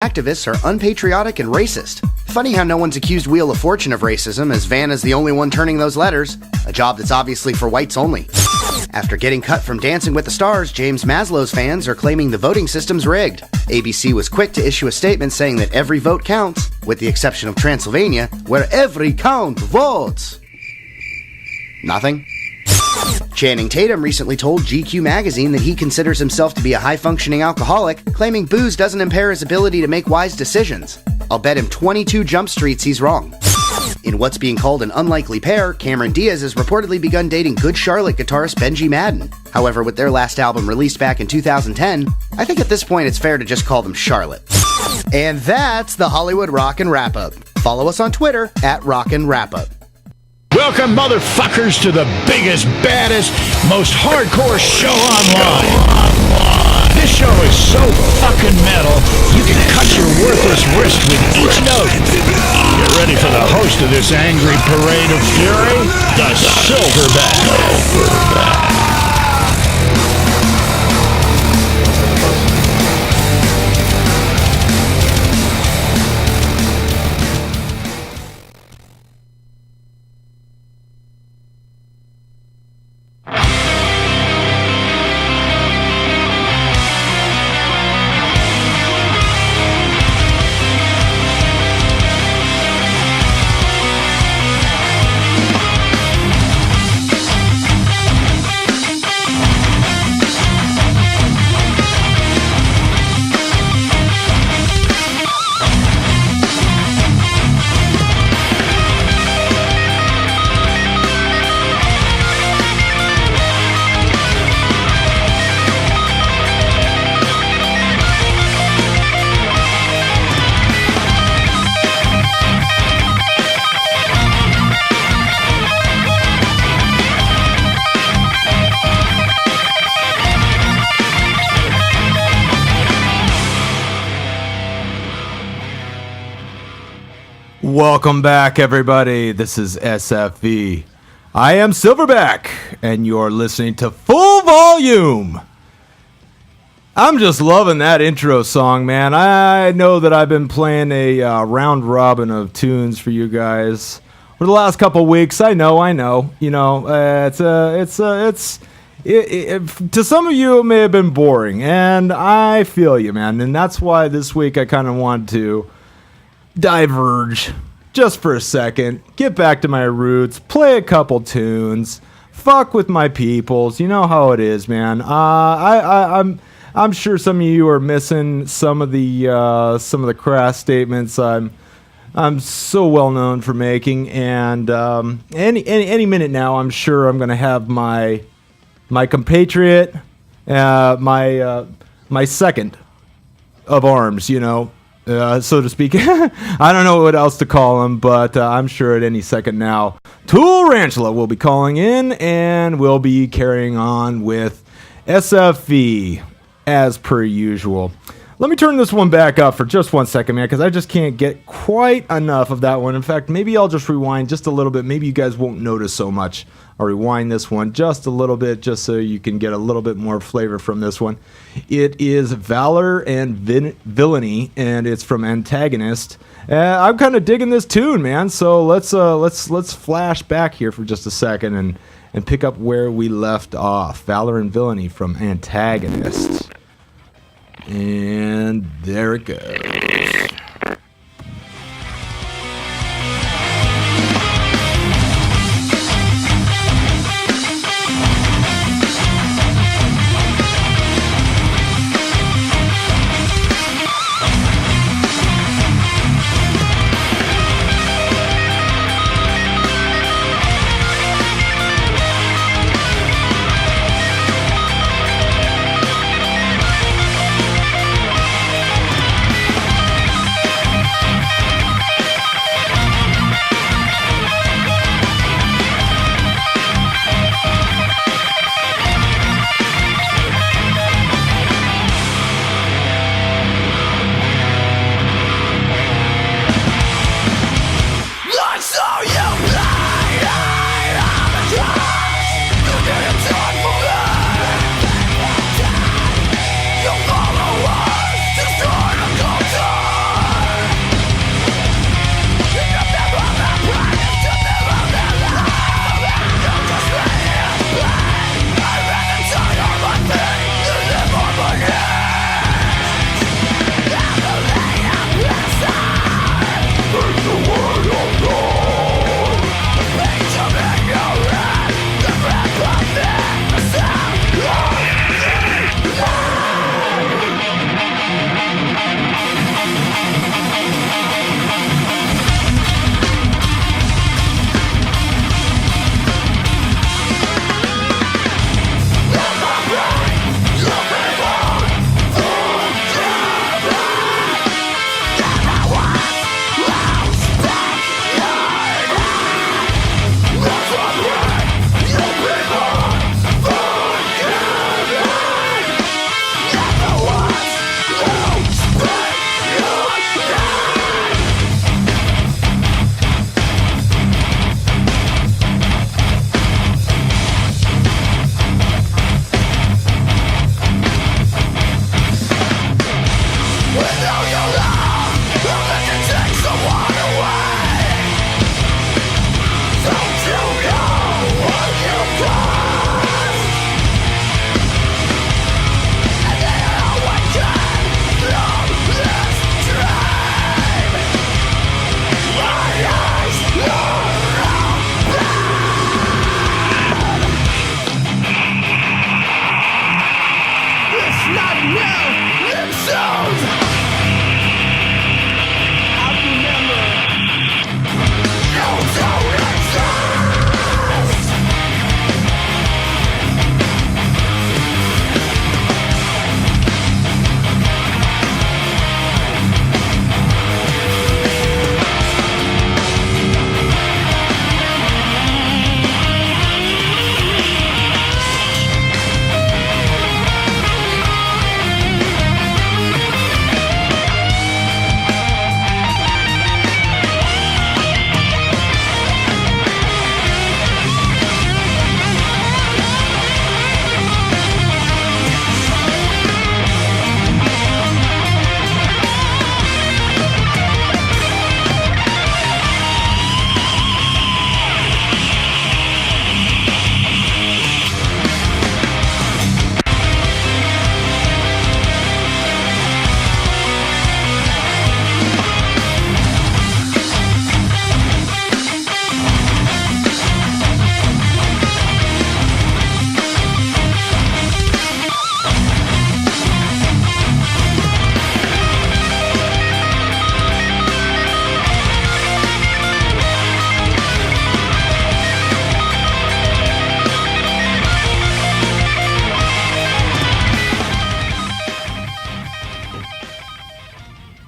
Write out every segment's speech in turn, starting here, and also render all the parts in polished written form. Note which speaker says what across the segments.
Speaker 1: activists are unpatriotic and racist. Funny how no one's accused Wheel of Fortune of racism, as Van is the only one turning those letters, a job that's obviously for whites only. After getting cut from Dancing with the Stars, James Maslow's fans are claiming the voting system's rigged. ABC was quick to issue a statement saying that every vote counts, with the exception of Transylvania, where every count votes. Nothing. Channing Tatum recently told GQ magazine that he considers himself to be a high-functioning alcoholic, claiming booze doesn't impair his ability to make wise decisions. I'll bet him 22 jump streets he's wrong. In what's being called an unlikely pair, Cameron Diaz has reportedly begun dating Good Charlotte guitarist Benji Madden. However, with their last album released back in 2010, I think at this point it's fair to just call them Charlotte. And that's the Hollywood Rockin' Wrap-Up. Follow us on Twitter at Rockin' Wrap-Up.
Speaker 2: Welcome, motherfuckers, to the biggest, baddest, most hardcore show online. This show is so fucking metal, you can cut your worthless wrist with each note. Get ready for the host of this angry parade of fury, the Silverback.
Speaker 3: Welcome back, everybody. This is S.F.V. I am Silverback, and you're listening to Full Volume. I'm just loving that intro song, man. I know that I've been playing a round robin of tunes for you guys for the last couple weeks. I know. You know, to some of you, it may have been boring, and I feel you, man. And that's why this week I kind of wanted to diverge just for a second, get back to my roots, play a couple tunes, fuck with my peoples. You know how it is, man. I'm sure some of you are missing some of the crass statements I'm so well known for making, and any minute now, I'm sure I'm gonna have my compatriot, my second of arms, you know. So to speak. I don't know what else to call him, but I'm sure at any second now, Tool Ranchula will be calling in, and we'll be carrying on with S.F.V. as per usual. Let me turn this one back up for just 1 second, man, because I just can't get quite enough of that one. In fact, maybe I'll just rewind just a little bit. Maybe you guys won't notice so much. I'll rewind this one just a little bit, just so you can get a little bit more flavor from this one. It is Valor and Villainy, and it's from Antagonist. I'm kind of digging this tune, man. So let's flash back here for just a second and pick up where we left off. Valor and Villainy from Antagonist. And there it goes.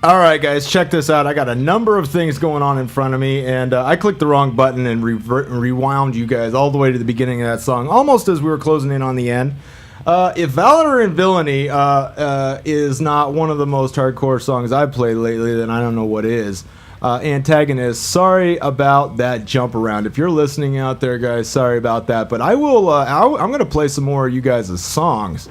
Speaker 3: All right, guys, check this out. I got a number of things going on in front of me, and I clicked the wrong button and rewound you guys all the way to the beginning of that song, almost as we were closing in on the end. If Valor and Villainy is not one of the most hardcore songs I've played lately, then I don't know what is. Antagonist, sorry about that jump around. If you're listening out there, guys, sorry about that. But I will. I'm going to play some more of you guys' songs.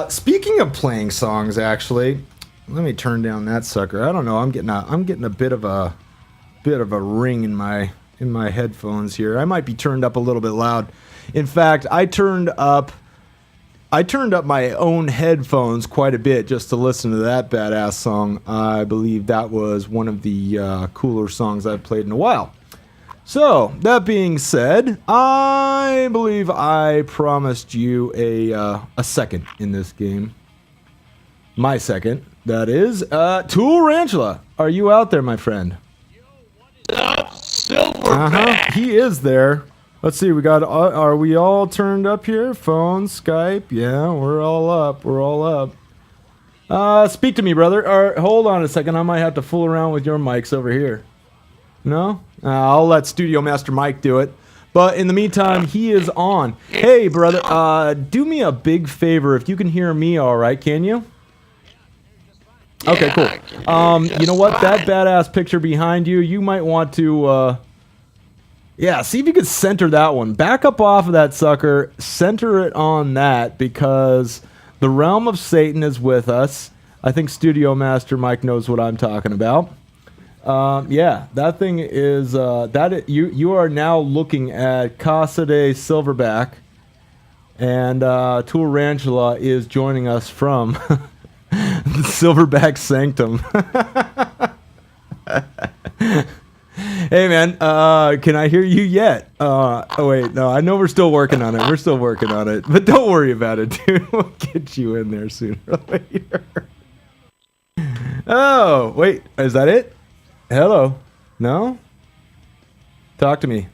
Speaker 3: Speaking of playing songs, actually, let me turn down that sucker. I don't know. I'm getting a bit of a ring in my headphones here. I might be turned up a little bit loud. In fact, I turned up my own headphones quite a bit just to listen to that badass song. I believe that was one of the cooler songs I've played in a while. So, that being said, I believe I promised you a second in this game. My second, that is. Tool Rantula, are you out there, my friend?
Speaker 4: Silverback.
Speaker 3: He is there. Let's see, we got. Are we all turned up here? Phone, Skype. Yeah, we're all up. We're all up. Speak to me, brother. Hold on a second. I might have to fool around with your mics over here. No? I'll let Studio Master Mike do it. But in the meantime, he is on. Hey, brother. Do me a big favor. If you can hear me, all right? Can you? Okay, cool. You know what? That badass picture behind you. You might want to. Yeah, see if you could center that one. Back up off of that sucker. Center it on that because the realm of Satan is with us. I think Studio Master Mike knows what I'm talking about. Yeah, that thing is you are now looking at Casa de Silverback, and Tool Rantula is joining us from the Silverback Sanctum. Hey, man, can I hear you yet? Oh, wait, no, I know we're still working on it. We're still working on it. But don't worry about it, dude. We'll get you in there sooner or later. Oh, wait, is that it? Hello? No? Talk to me.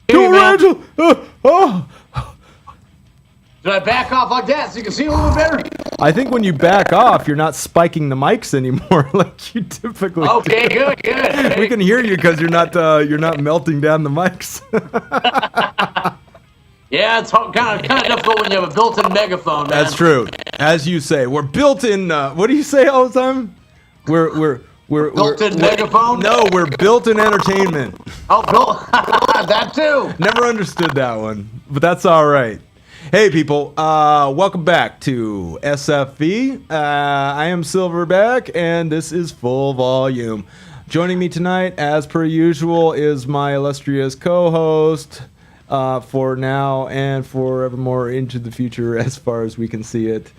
Speaker 4: Hey, man.
Speaker 3: Oh!
Speaker 4: Did I back off like that so you can see a little better?
Speaker 3: I think when you back off, you're not spiking the mics anymore like you typically
Speaker 4: Okay,
Speaker 3: do.
Speaker 4: good.
Speaker 3: We can hear you because you're not melting down the mics.
Speaker 4: Yeah, it's kind of difficult when you have a built-in megaphone, man.
Speaker 3: That's true. As you say, we're built in. What do you say all the time? We're
Speaker 4: Built-in megaphone?
Speaker 3: No, we're built in entertainment.
Speaker 4: Oh, built that too.
Speaker 3: Never understood that one, but that's all right. Hey people, welcome back to S.F.V. I am Silverback, and this is Full Volume. Joining me tonight, as per usual, is my illustrious co-host for now and forevermore into the future as far as we can see it.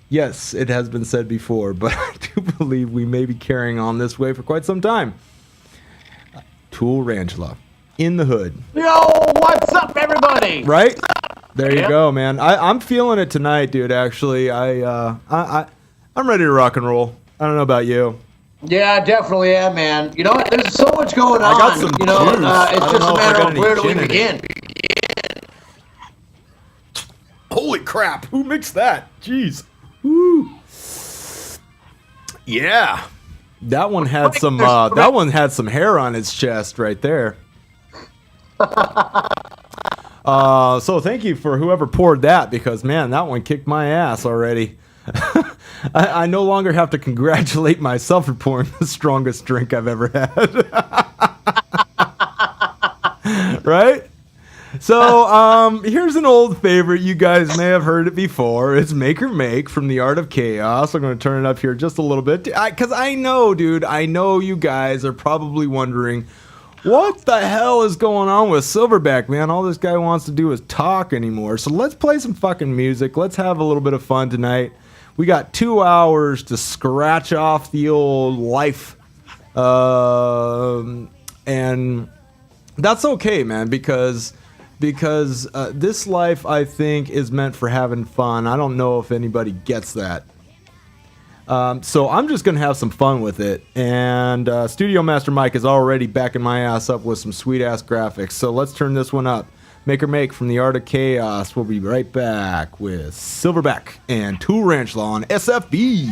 Speaker 3: Yes, it has been said before, but I do believe we may be carrying on this way for quite some time. Tool Rangela, in the hood.
Speaker 4: Yo, what's up, everybody?
Speaker 3: Right? There you
Speaker 4: Yep.
Speaker 3: go, man. I'm feeling it tonight, dude. Actually, I'm ready to rock and roll. I don't know about you.
Speaker 4: Yeah, I definitely am, man. You know what? There's so much going on.
Speaker 3: I got some
Speaker 4: you know,
Speaker 3: juice. I
Speaker 4: it's
Speaker 3: don't
Speaker 4: just
Speaker 3: know
Speaker 4: a
Speaker 3: if I
Speaker 4: matter
Speaker 3: got
Speaker 4: of
Speaker 3: any
Speaker 4: where do we
Speaker 3: gin in it.
Speaker 4: begin?
Speaker 3: Holy crap! Who mixed that? Jeez. Woo. Yeah. That one had some. That one had some hair on its chest right there. So thank you for whoever poured that, because man, that one kicked my ass already. I no longer have to congratulate myself for pouring the strongest drink I've ever had. Right? So here's an old favorite. You guys may have heard it before. It's Make or Make from The Art of Chaos. I'm going to turn it up here just a little bit, because I know, dude, I know you guys are probably wondering, what the hell is going on with Silverback, man? All this guy wants to do is talk anymore. So let's play some fucking music. Let's have a little bit of fun tonight. We got 2 hours to scratch off the old life. And that's okay, man, because this life, I think, is meant for having fun. I don't know if anybody gets that. So I'm just going to have some fun with it. And Studio Master Mike is already backing my ass up with some sweet-ass graphics. So let's turn this one up. Make or Make from The Art of Chaos. We'll be right back with Silverback and Tool Rangela on S.F.V.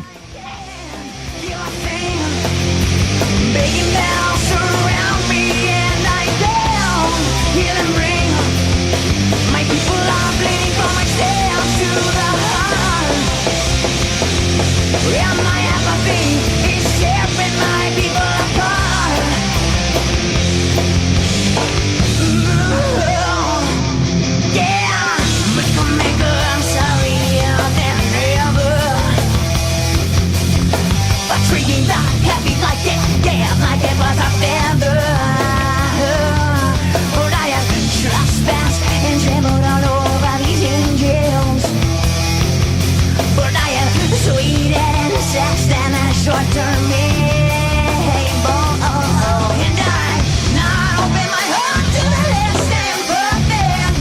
Speaker 5: And my apathy is tearing my people apart. Yeah, make I'm sorrier than ever. But treating the heavy like it, yeah, like it was a feather. But I have trespassed and trampled all over these angels. But I am sweet and sex and a short-term rainbow. And I not open my heart to the less than perfect.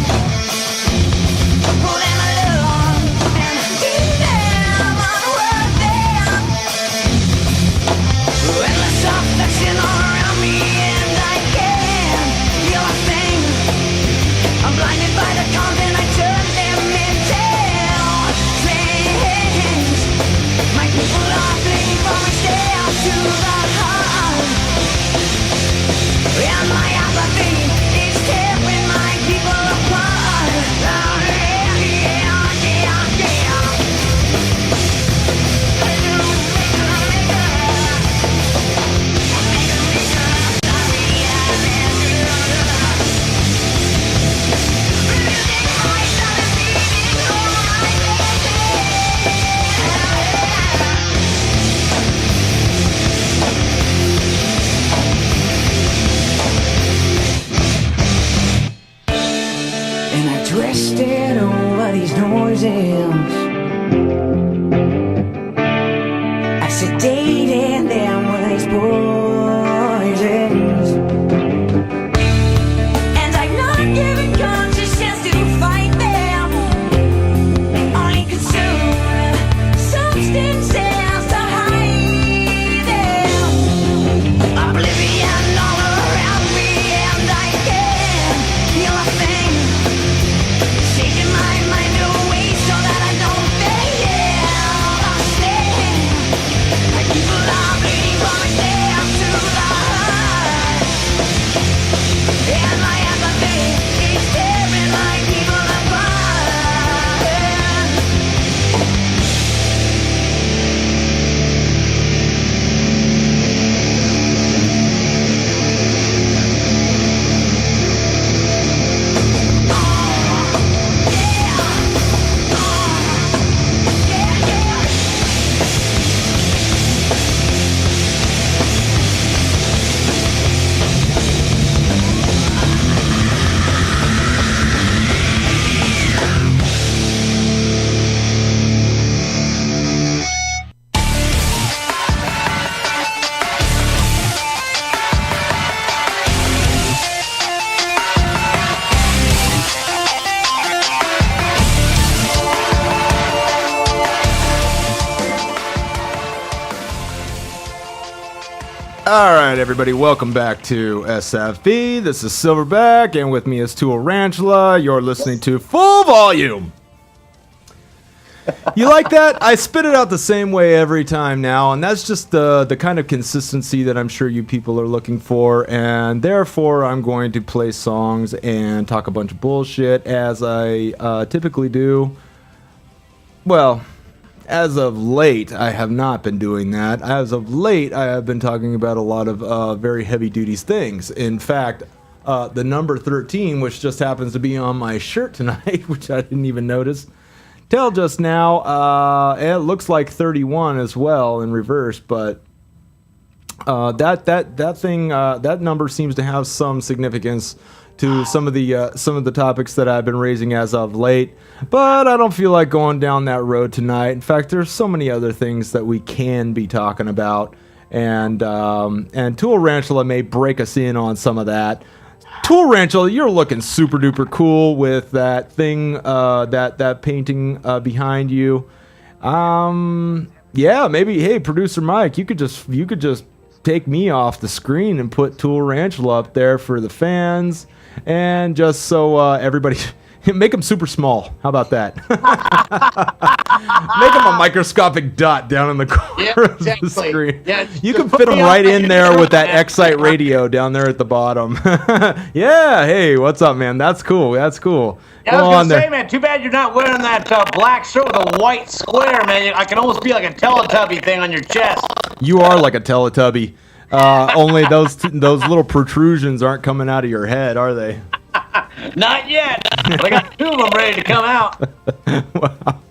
Speaker 5: Pull them along and keep them unworthy. Endless affection around me and I can't feel a thing. I'm blinded by the content I turn them into. My people are fleeing from my stare to the heart. And my apathy is tearing my people apart. Yeah, yeah, yeah, yeah. And I twisted over these noises. I sedated them with these poisons. And I've not given conscious chance to fight them. Only consume substances to hide them. Oblivion all around me, and I can't feel a thing. Shaking my mind away so that I don't feel a sting. My people are bleeding from my stare to
Speaker 3: All right, everybody, welcome back to S.F.V. This is Silverback, and with me is Tarantula. You're listening to Full Volume. You like that? I spit it out the same way every time now, and that's just the kind of consistency that I'm sure you people are looking for, and therefore I'm going to play songs and talk a bunch of bullshit as I typically do. Well, as of late, I have not been doing that. As of late, I have been talking about a lot of very heavy-duty things. In fact, the number 13, which just happens to be on my shirt tonight, which I didn't even notice, till just now, it looks like 31 as well in reverse, but that number seems to have some significance to some of the topics that I've been raising as of late, but I don't feel like going down that road tonight. In fact, there's so many other things that we can be talking about, and Tool Ranchula may break us in on some of that. Tool Ranchula, you're looking super duper cool with that thing, that painting behind you. Yeah, maybe. Hey, producer Mike, you could just take me off the screen and put Tool Ranchula up there for the fans, and just so everybody. Make them super small. How about that? Make them a microscopic dot down in the corner of the screen. Yeah, you can fit them right in there with that Excite radio down there at the bottom. Yeah, hey, what's up, man? That's cool. That's cool.
Speaker 4: Yeah, I was going to say, man, too bad you're not wearing that black shirt with a white square, man. I can almost be like a Teletubby thing on your chest.
Speaker 3: You are like a Teletubby. Only those little protrusions aren't coming out of your head, are they?
Speaker 4: Not yet, but I got 2 of them ready to come out.
Speaker 3: Wow.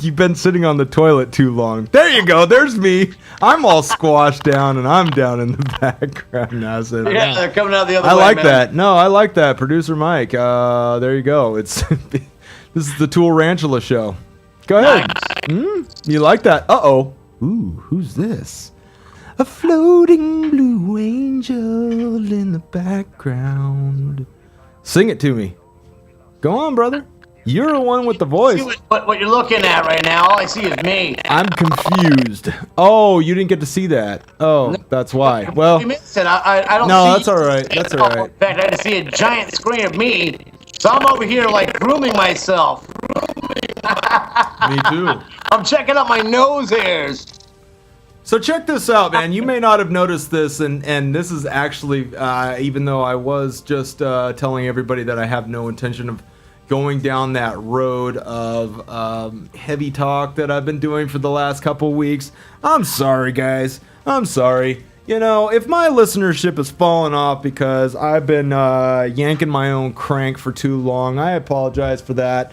Speaker 3: You've been sitting on the toilet too long. There you go. There's me. I'm all squashed down, and I'm down in the background now. So
Speaker 4: yeah, they're coming out the other way,
Speaker 3: I like
Speaker 4: man.
Speaker 3: that. No, I like that. Producer Mike. There you go. This is the Tool Ranchula show. Go ahead.
Speaker 4: Nice.
Speaker 3: You like that? Uh-oh. Ooh, who's this? A floating blue angel in the background. Sing it to me. Go on, brother. You're the one with the voice.
Speaker 4: See what you're looking at right now, all I see is me.
Speaker 3: I'm confused. Oh, you didn't get to see that. Oh, that's why. Well,
Speaker 4: You missed it. I don't
Speaker 3: no,
Speaker 4: see
Speaker 3: that's all right. That's all right.
Speaker 4: In fact, I had to see a giant screen of me, so I'm over here like grooming myself.
Speaker 3: Me too.
Speaker 4: I'm checking out my nose hairs.
Speaker 3: So check this out, man. You may not have noticed this, and this is actually, even though I was just telling everybody that I have no intention of going down that road of heavy talk that I've been doing for the last couple weeks. I'm sorry, guys. I'm sorry. You know, if my listenership has fallen off because I've been yanking my own crank for too long, I apologize for that.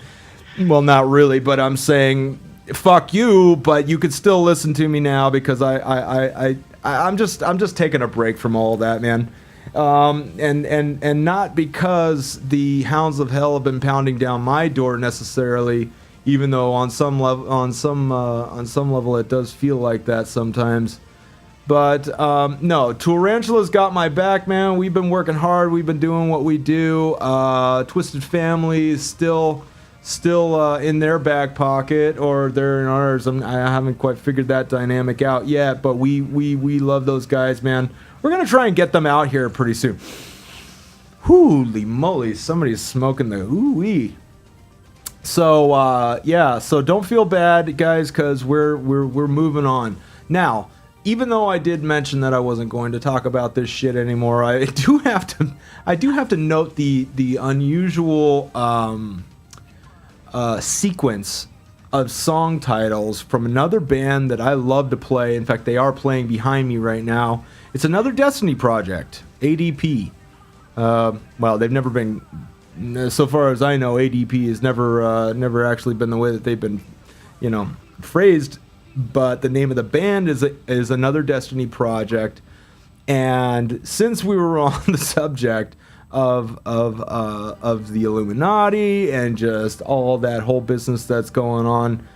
Speaker 3: Well, not really, but I'm saying fuck you, but you could still listen to me now because I'm just taking a break from all that, man. And not because the hounds of hell have been pounding down my door necessarily, even though on some level it does feel like that sometimes. But no, Tarantula's got my back, man. We've been working hard. We've been doing what we do. Twisted Family is still in their back pocket, or they're in ours. I haven't quite figured that dynamic out yet, but we love those guys, man. We're gonna try and get them out here pretty soon. Holy moly, somebody's smoking the ooh-wee. So yeah, so don't feel bad, guys, because we're moving on now. Even though I did mention that I wasn't going to talk about this shit anymore, I do have to note the unusual sequence of song titles from another band that I love to play. In fact, they are playing behind me right now. It's another Destiny project, ADP. Well, they've never been, so far as I know, ADP has never actually been the way that they've been, phrased. But the name of the band is another Destiny project. And since we were on the subject of the Illuminati and just all that whole business that's going on,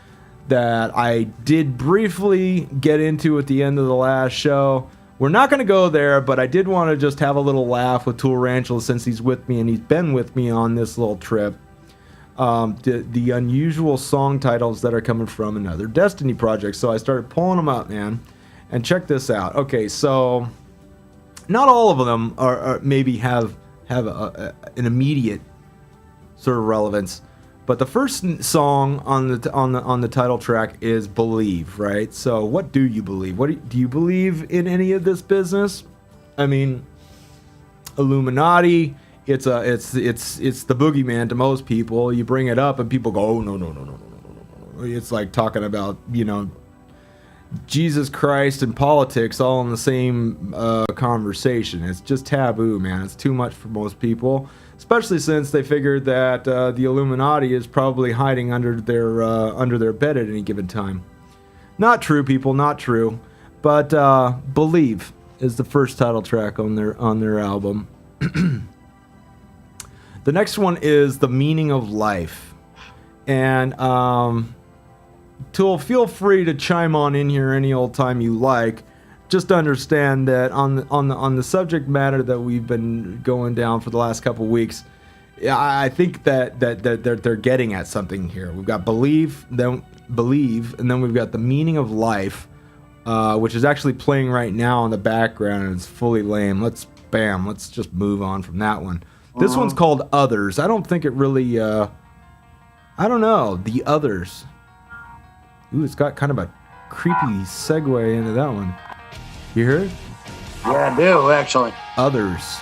Speaker 3: that I did briefly get into at the end of the last show. We're not going to go there, but I did want to just have a little laugh with Tool Ranchula since he's with me and he's been with me on this little trip. The unusual song titles that are coming from another Destiny project. So I started pulling them up, man. And check this out. Okay, so not all of them are maybe have an immediate sort of relevance, but the first song on the title track is "Believe," right? So, what do you believe? Do you believe in any of this business? I mean, Illuminati. It's the boogeyman to most people. You bring it up and people go, "Oh no." It's like talking about, Jesus Christ and politics all in the same conversation. It's just taboo, man. It's too much for most people, especially since they figured that the Illuminati is probably hiding under their bed at any given time. Not true, people. Not true. But "Believe" is the first title track on their album. The next one is "The Meaning of Life," and Tool, feel free to chime on in here any old time you like. Just understand that on the subject matter that we've been going down for the last couple weeks, I think that they're getting at something here. We've got believe, and then we've got "The Meaning of Life," which is actually playing right now in the background, and it's fully lame. Let's just move on from that one. This one's called "Others." I don't think it really. I don't know. "The Others." Ooh, it's got kind of a creepy segue into that one. You hear it?
Speaker 4: Yeah, I do, actually.
Speaker 3: "Others."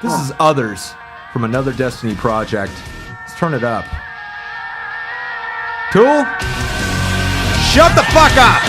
Speaker 3: This is "Others" from Another Destiny project. Let's turn it up. Tool? Shut the fuck up!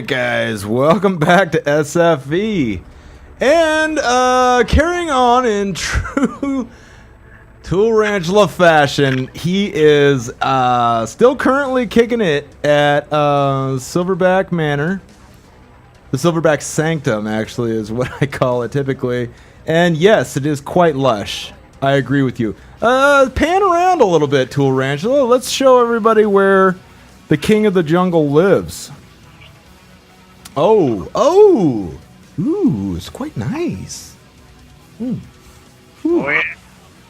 Speaker 3: right, guys, welcome back to S.F.V. And carrying on in true Tool Ranchula fashion, he is still currently kicking it at Silverback Manor. The Silverback Sanctum, actually, is what I call it typically. And yes, it is quite lush. I agree with you. Pan around a little bit, Tool Ranchula. Let's show everybody where the king of the jungle lives. Oh. Ooh, it's quite nice. Ooh.
Speaker 6: Oh, yeah.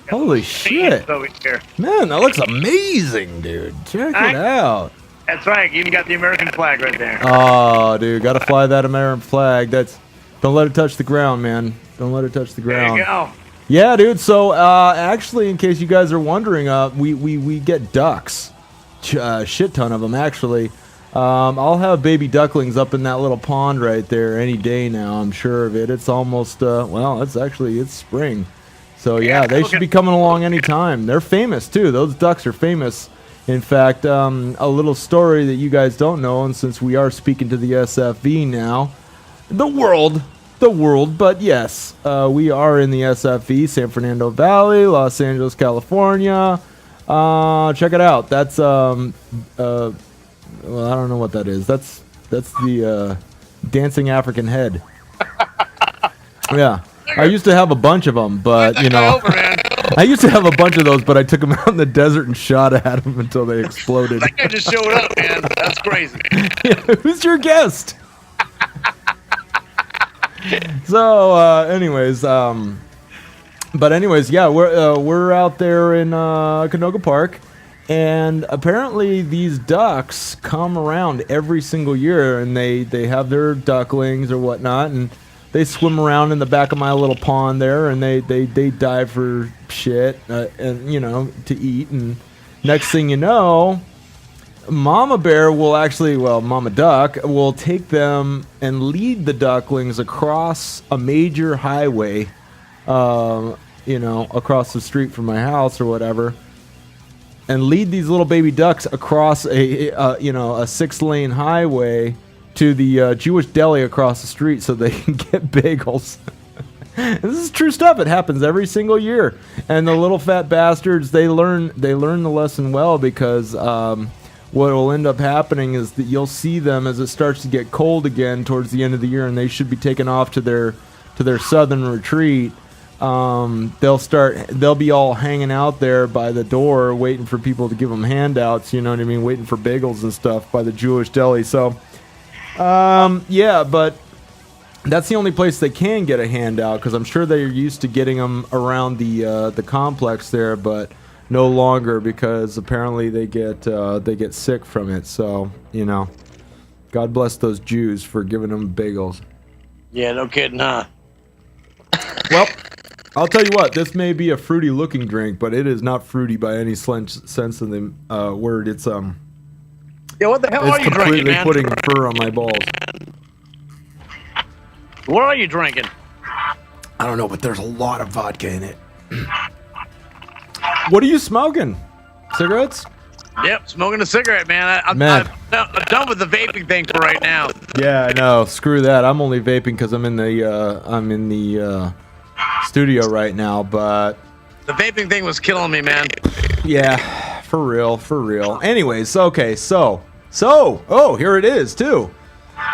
Speaker 3: Holy shit.
Speaker 6: Over here.
Speaker 3: Man, that looks amazing, dude. Check it out.
Speaker 6: That's right. You even got the American flag right there.
Speaker 3: Oh, dude, gotta fly that American flag. Don't let it touch the ground, man. Don't let it touch the ground.
Speaker 6: There you go.
Speaker 3: Yeah, dude. So, actually, in case you guys are wondering, we get ducks. Shit ton of them, actually. I'll have baby ducklings up in that little pond right there any day now. I'm sure of it. It's almost it's spring. So yeah, they should be coming along anytime. They're famous too. Those ducks are famous. In fact, a little story that you guys don't know, and since we are speaking to the S.F.V. now, the world. But yes, we are in the S.F.V. San Fernando Valley, Los Angeles, California. Check it out. That's well, I don't know what that is. That's the dancing African head. Yeah. I used to have a bunch of them, but, you know, I used to have a bunch of those, but I took them out in the desert and shot at them until they exploded.
Speaker 6: That guy just showed up, man. That's crazy.
Speaker 3: Yeah, who's your guest? So, anyways, yeah, we're out there in Canoga Park, and apparently these ducks come around every single year, and they have their ducklings or whatnot, and they swim around in the back of my little pond there, and they dive for shit, and you know, to eat. And next thing you know, Mama Duck will take them and lead the ducklings across a major highway, you know, across the street from my house or whatever, and lead these little baby ducks across a 6-lane highway to the Jewish deli across the street so they can get bagels. This is true stuff. It happens every single year. And the little fat bastards, they learn the lesson well, because what will end up happening is that you'll see them as it starts to get cold again towards the end of the year, and they should be taken off to their southern retreat. They'll be all hanging out there by the door waiting for people to give them handouts, you know what I mean, waiting for bagels and stuff by the Jewish deli. So yeah, but that's the only place they can get a handout, because I'm sure they're used to getting them around the complex there, but no longer, because apparently they get sick from it. So, you know, God bless those Jews for giving them bagels.
Speaker 6: Yeah, no kidding, huh?
Speaker 3: Well, I'll tell you what, this may be a fruity looking drink, but it is not fruity by any sense of the word. It's
Speaker 6: Yeah, what the hell are you drinking, man?
Speaker 3: It's completely putting fur on my balls.
Speaker 6: What are you drinking?
Speaker 3: I don't know, but there's a lot of vodka in it. What are you smoking? Cigarettes?
Speaker 6: Yep, smoking a cigarette, man. I'm done with the vaping thing for right now.
Speaker 3: Yeah, I know. Screw that. I'm only vaping because I'm in the studio right now, but
Speaker 6: the vaping thing was killing me, man.
Speaker 3: Yeah, for real. Anyways, okay, so here it is too.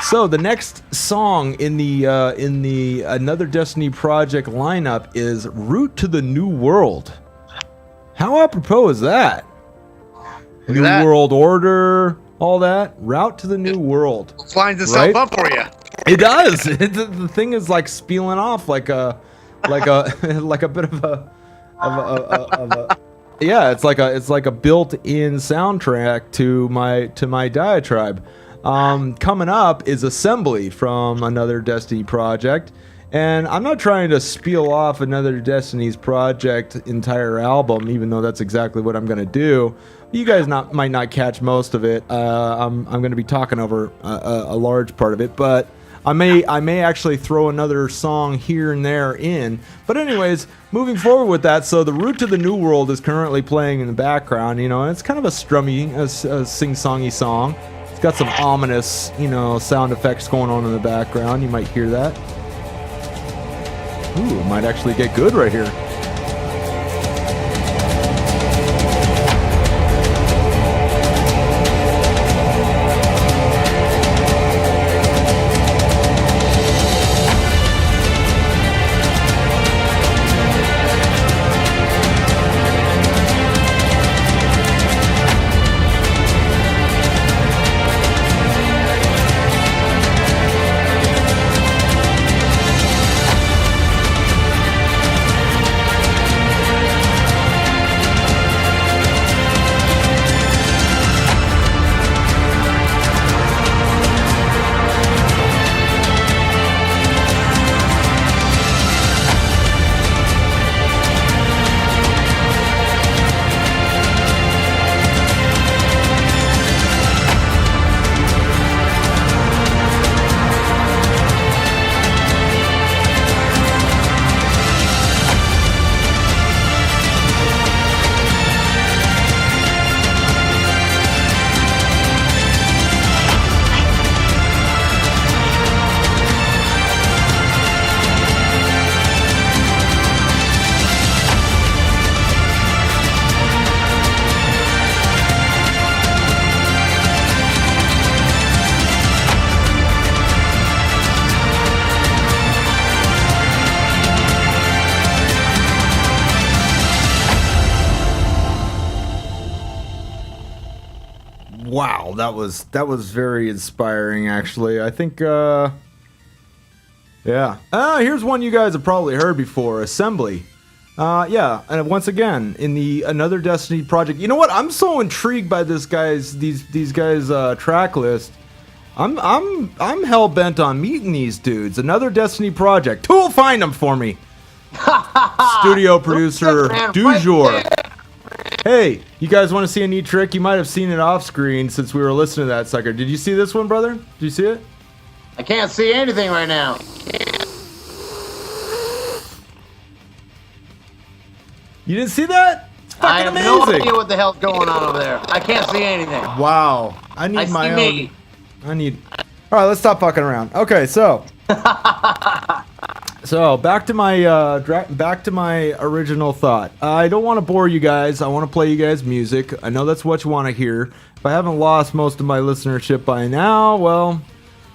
Speaker 3: So the next song in the Another Destiny Project lineup is "Route to the New World." How apropos is that? New World Order, all that. Route to the New World.
Speaker 6: It lines itself up for you.
Speaker 3: It does. The thing is like spieling off like a bit of a yeah. It's like a built-in soundtrack to my diatribe. Coming up is Assembly from Another Destiny Project. And I'm not trying to spiel off Another Destiny's Project entire album, even though that's exactly what I'm going to do. You guys might not catch most of it. I'm going to be talking over a large part of it, but I may actually throw another song here and there in. But anyways, moving forward with that, so the Route to the New World is currently playing in the background, you know, and it's kind of a strummy, a sing-songy song. It's got some ominous, sound effects going on in the background. You might hear that. Ooh, it might actually get good right here. Wow, that was very inspiring, actually. I think, yeah. Here's one you guys have probably heard before, Assembly. Yeah, and once again, in the Another Destiny project. You know what? I'm so intrigued by these guys' track list. I'm hell bent on meeting these dudes. Another Destiny project. Who will find them for me? Studio producer du jour. Hey, you guys want to see a neat trick? You might have seen it off screen since we were listening to that sucker. Did you see this one, brother? Did you see it?
Speaker 4: I can't see anything right now.
Speaker 3: You didn't see that? It's fucking amazing.
Speaker 4: I have no idea what the hell's going on over there. I can't see anything.
Speaker 3: Wow. I need my own.
Speaker 4: Me.
Speaker 3: All right, let's stop fucking around. Okay, so. So back to my original thought. I don't want to bore you guys. I want to play you guys music. I know that's what you want to hear. If I haven't lost most of my listenership by now, well,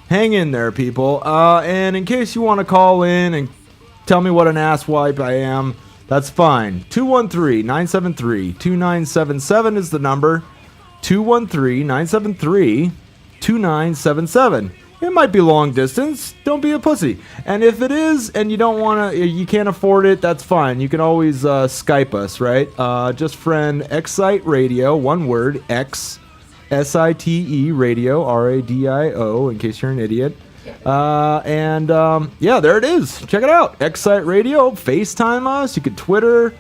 Speaker 3: hang in there, people. And in case you want to call in and tell me what an asswipe I am, that's fine. 213-973-2977 is the number. 213-973-2977. It might be long distance. Don't be a pussy. And if it is, and you don't want to, you can't afford it, that's fine. You can always Skype us, right? Just friend Excite Radio, one word, X, S-I-T-E Radio, R-A-D-I-O, in case you're an idiot. Yeah, there it is. Check it out. Excite Radio. FaceTime us. You can Twitter.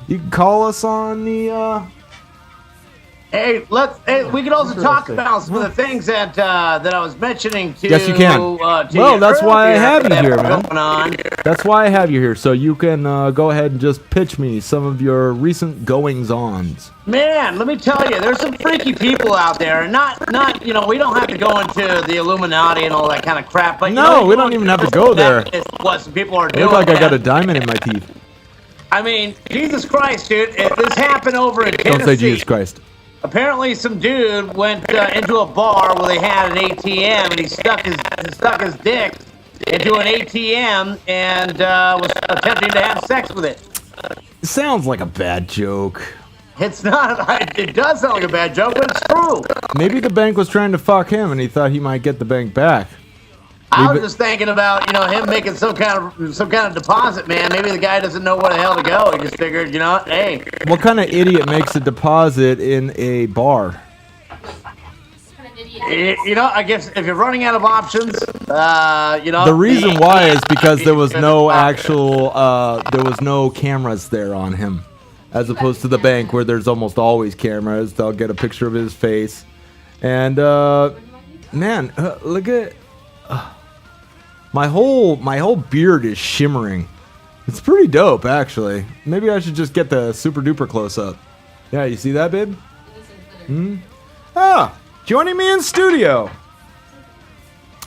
Speaker 3: You can call us on the.
Speaker 4: Hey, we can also talk about some of the things that I was mentioning to.
Speaker 3: Yes, you can. Well, that's why I have you here, man. That's why I have you here, so you can go ahead and just pitch me some of your recent goings-ons.
Speaker 4: Man, let me tell you, there's some freaky people out there, and not we don't have to go into the Illuminati and all that kind of crap. But
Speaker 3: no, we don't even have to go there.
Speaker 4: What some people are
Speaker 3: I
Speaker 4: doing.
Speaker 3: look like I got a diamond in my teeth.
Speaker 4: I mean, Jesus Christ, dude! If this happened over in Tennessee.
Speaker 3: Don't say Jesus Christ.
Speaker 4: Apparently, some dude went into a bar where they had an ATM, and he stuck his dick into an ATM and was attempting to have sex with it.
Speaker 3: It sounds like a bad joke.
Speaker 4: It's not. It does sound like a bad joke, but it's true.
Speaker 3: Maybe the bank was trying to fuck him, and he thought he might get the bank back.
Speaker 4: I was just thinking about him making some kind of deposit, man. Maybe the guy doesn't know where the hell to go. He just figured, hey.
Speaker 3: What kind of idiot makes a deposit in a bar?
Speaker 4: I guess if you're running out of options,
Speaker 3: The reason why is because there was no there was no cameras there on him, as opposed to the bank where there's almost always cameras. They'll get a picture of his face, and man, look at. My whole beard is shimmering. It's pretty dope, actually. Maybe I should just get the super duper close up. Yeah, you see that, babe? Joining me in studio,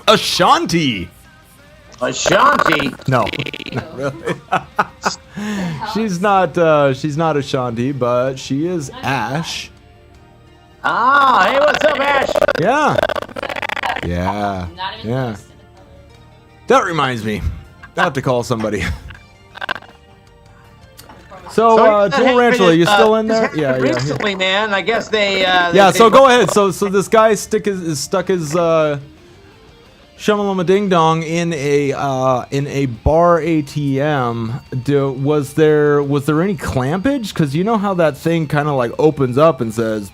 Speaker 3: Ashanti.
Speaker 4: Ashanti.
Speaker 3: No, not really. She's not Ashanti, but she is Ash.
Speaker 4: Ah, hey, what's up, Ash?
Speaker 3: Yeah. Yeah. That reminds me. I have to call somebody. So, Tool Ranchula, you still in there? Yeah.
Speaker 4: Recently, man, I guess they.
Speaker 3: So go ahead. So this guy stuck his Shamalama Ding Dong in a bar ATM. Was there any clampage? Because you know how that thing kind of like opens up and says,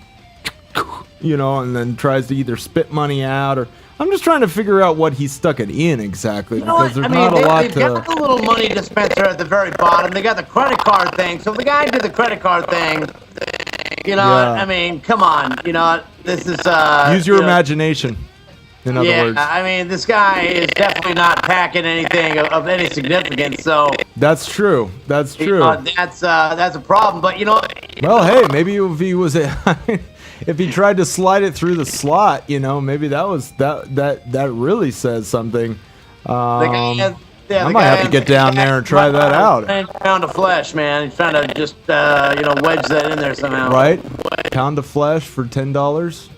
Speaker 3: and then tries to either spit money out or. I'm just trying to figure out what he stuck it in exactly because there's not a lot to.
Speaker 4: They've got the little money dispenser at the very bottom. They got the credit card thing. So if the guy did the credit card thing, I mean, come on, this is.
Speaker 3: Use your imagination. In other words.
Speaker 4: I mean, this guy is definitely not packing anything of any significance. So.
Speaker 3: That's true. That's true.
Speaker 4: That's a problem. But
Speaker 3: Well, hey, maybe if he was if he tried to slide it through the slot, maybe that really says something. I might have to get down there and try that out.
Speaker 4: Pound of flesh, man. He's trying to just wedge that in there somehow.
Speaker 3: Right? Pound of flesh for $10.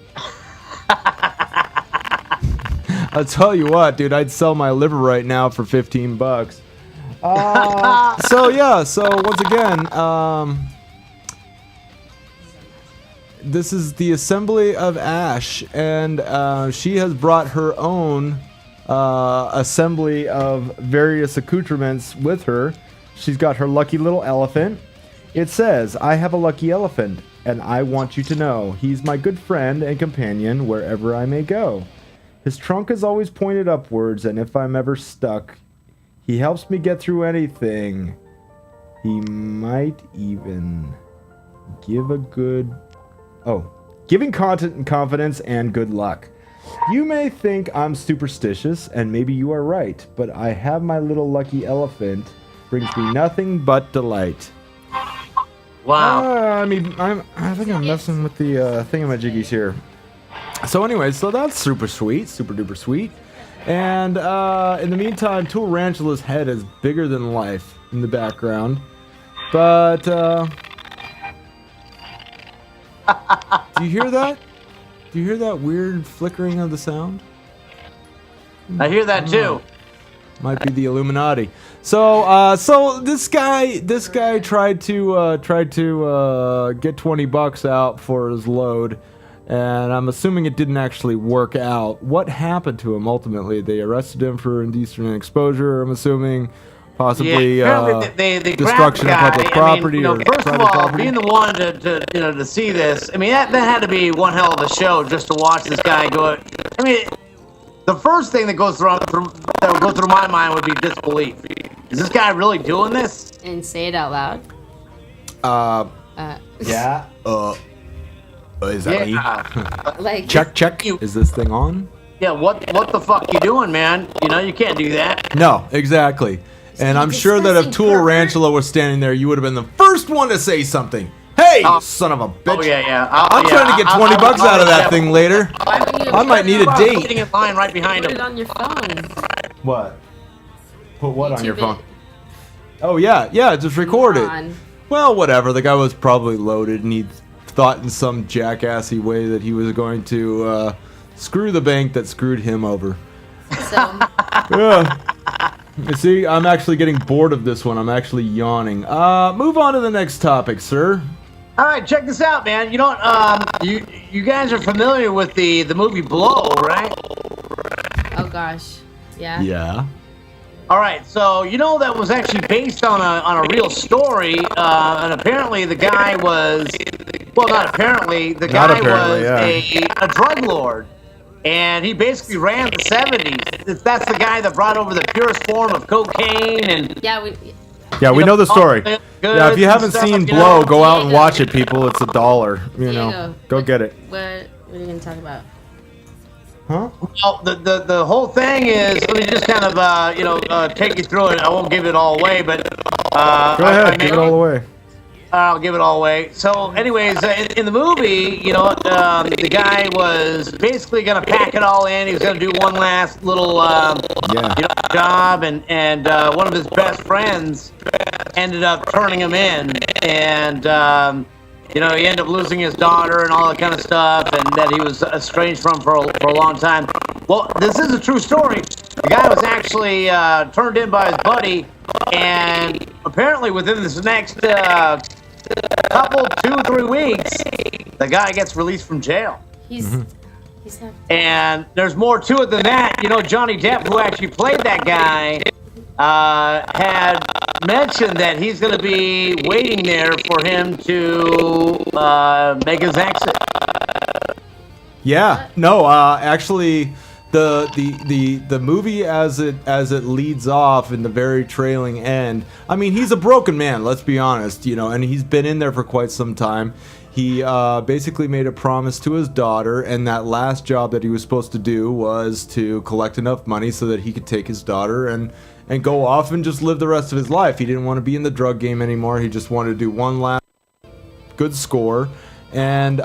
Speaker 3: I'll tell you what, dude. I'd sell my liver right now for $15. So once again, this is the Assembly of Ash, and she has brought her own assembly of various accoutrements with her. She's got her lucky little elephant. It says, "I have a lucky elephant, and I want you to know he's my good friend and companion wherever I may go. His trunk is always pointed upwards, and if I'm ever stuck, he helps me get through anything. He might even give a good... giving content and confidence and good luck. You may think I'm superstitious, and maybe you are right, but I have my little lucky elephant. Brings me nothing but delight."
Speaker 4: Wow.
Speaker 3: I think I'm messing with the thingamajiggies here. So anyway, that's super sweet, super duper sweet. And in the meantime, Tool Ranchula's head is bigger than life in the background. But, do you hear that? Do you hear that weird flickering of the sound?
Speaker 4: I hear that too.
Speaker 3: Might be the Illuminati. So this guy tried to get $20 out for his load, and I'm assuming it didn't actually work out. What happened to him ultimately? They arrested him for indecent exposure, I'm assuming. Possibly
Speaker 4: they
Speaker 3: destruction of public property or
Speaker 4: first
Speaker 3: private
Speaker 4: of all,
Speaker 3: property.
Speaker 4: being the one to see this, I mean that had to be one hell of a show just to watch this guy go. I mean, the first thing that would go through my mind would be disbelief. Is this guy really doing this?
Speaker 7: And say it out loud.
Speaker 3: Yeah. Is that me?
Speaker 7: Like
Speaker 3: Check. Is this thing on?
Speaker 4: Yeah. What the fuck you doing, man? You can't do that.
Speaker 3: No, exactly. And I'm sure that if Tool Ranchula was standing there, you would have been the first one to say something. Hey, you son of a bitch!
Speaker 4: Oh yeah.
Speaker 3: I'm trying to get $20 out of that thing later. I might need a date.
Speaker 4: Sitting in line right behind
Speaker 7: put
Speaker 4: him.
Speaker 7: it on your phone.
Speaker 3: What? Put what on your
Speaker 7: YouTube
Speaker 3: phone?
Speaker 7: it.
Speaker 3: Oh yeah, just record it.
Speaker 7: On.
Speaker 3: Well, whatever. The guy was probably loaded, and he thought in some jackassy way that he was going to screw the bank that screwed him over.
Speaker 7: So
Speaker 3: Yeah. You see, I'm actually getting bored of this one. I'm actually yawning. Move on to the next topic, sir.
Speaker 4: All right, check this out, man. You guys are familiar with the movie Blow, right?
Speaker 7: oh gosh. Yeah.
Speaker 3: Yeah.
Speaker 4: All right, so that was actually based on a real story, and apparently the guy was, well, not apparently, the guy was a drug lord, and he basically ran the 70s. That's the guy that brought over the purest form of cocaine and.
Speaker 3: Yeah, we know the story. Yeah, if you haven't seen Blow, go out and watch it, people. It's $1. Go get it.
Speaker 7: What are you gonna talk about?
Speaker 3: Huh?
Speaker 4: Well, the whole thing is, let me just kind of take you through it. I won't give it all away, but
Speaker 3: Go ahead, give it all away.
Speaker 4: I'll give it all away. So, anyways, in the movie, the guy was basically going to pack it all in. He was going to do one last little job, and one of his best friends ended up turning him in, and he ended up losing his daughter and all that kind of stuff, and that he was estranged from for a long time. Well, this is a true story. The guy was actually turned in by his buddy, and apparently within this next couple, 2-3 weeks, the guy gets released from jail. And there's more to it than that. Johnny Depp, who actually played that guy, had mentioned that he's going to be waiting there for him to make his exit.
Speaker 3: Yeah, no, actually, the movie as it leads off in the very trailing end. I mean, he's a broken man. Let's be honest, and he's been in there for quite some time. He basically made a promise to his daughter, and that last job that he was supposed to do was to collect enough money so that he could take his daughter and go off and just live the rest of his life. He didn't want to be in the drug game anymore. He just wanted to do one last good score and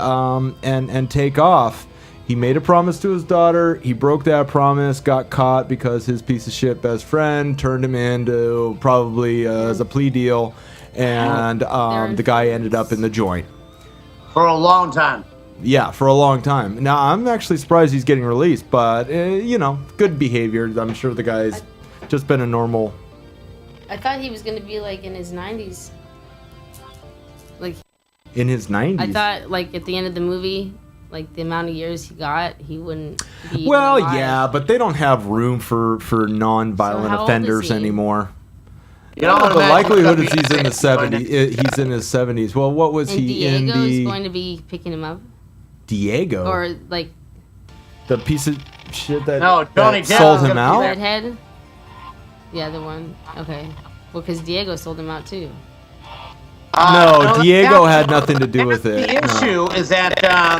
Speaker 3: take off. He made a promise to his daughter. He broke that promise, got caught because his piece of shit best friend turned him into probably as a plea deal, and the guy ended up in the joint.
Speaker 4: For a long time.
Speaker 3: Yeah, for a long time. Now, I'm actually surprised he's getting released, but, good behavior. I'm sure the guy's just been a normal...
Speaker 7: I thought he was going to be, in his 90s.
Speaker 3: In his 90s?
Speaker 7: I thought, at the end of the movie, the amount of years he got, he wouldn't be
Speaker 3: Well,
Speaker 7: alive.
Speaker 3: yeah, but they don't have room for non-violent offenders anymore. The likelihood is he's in the 70s. He's in his 70s. Well, what was he in the...
Speaker 7: Diego's going to be picking him up?
Speaker 3: Diego?
Speaker 7: Or,
Speaker 3: the piece of shit that,
Speaker 4: Johnny
Speaker 3: that sold him out?
Speaker 7: Redhead? Yeah, the one. Okay. Well, because Diego sold him out, too.
Speaker 3: No, Diego had nothing to do with it.
Speaker 4: The issue is that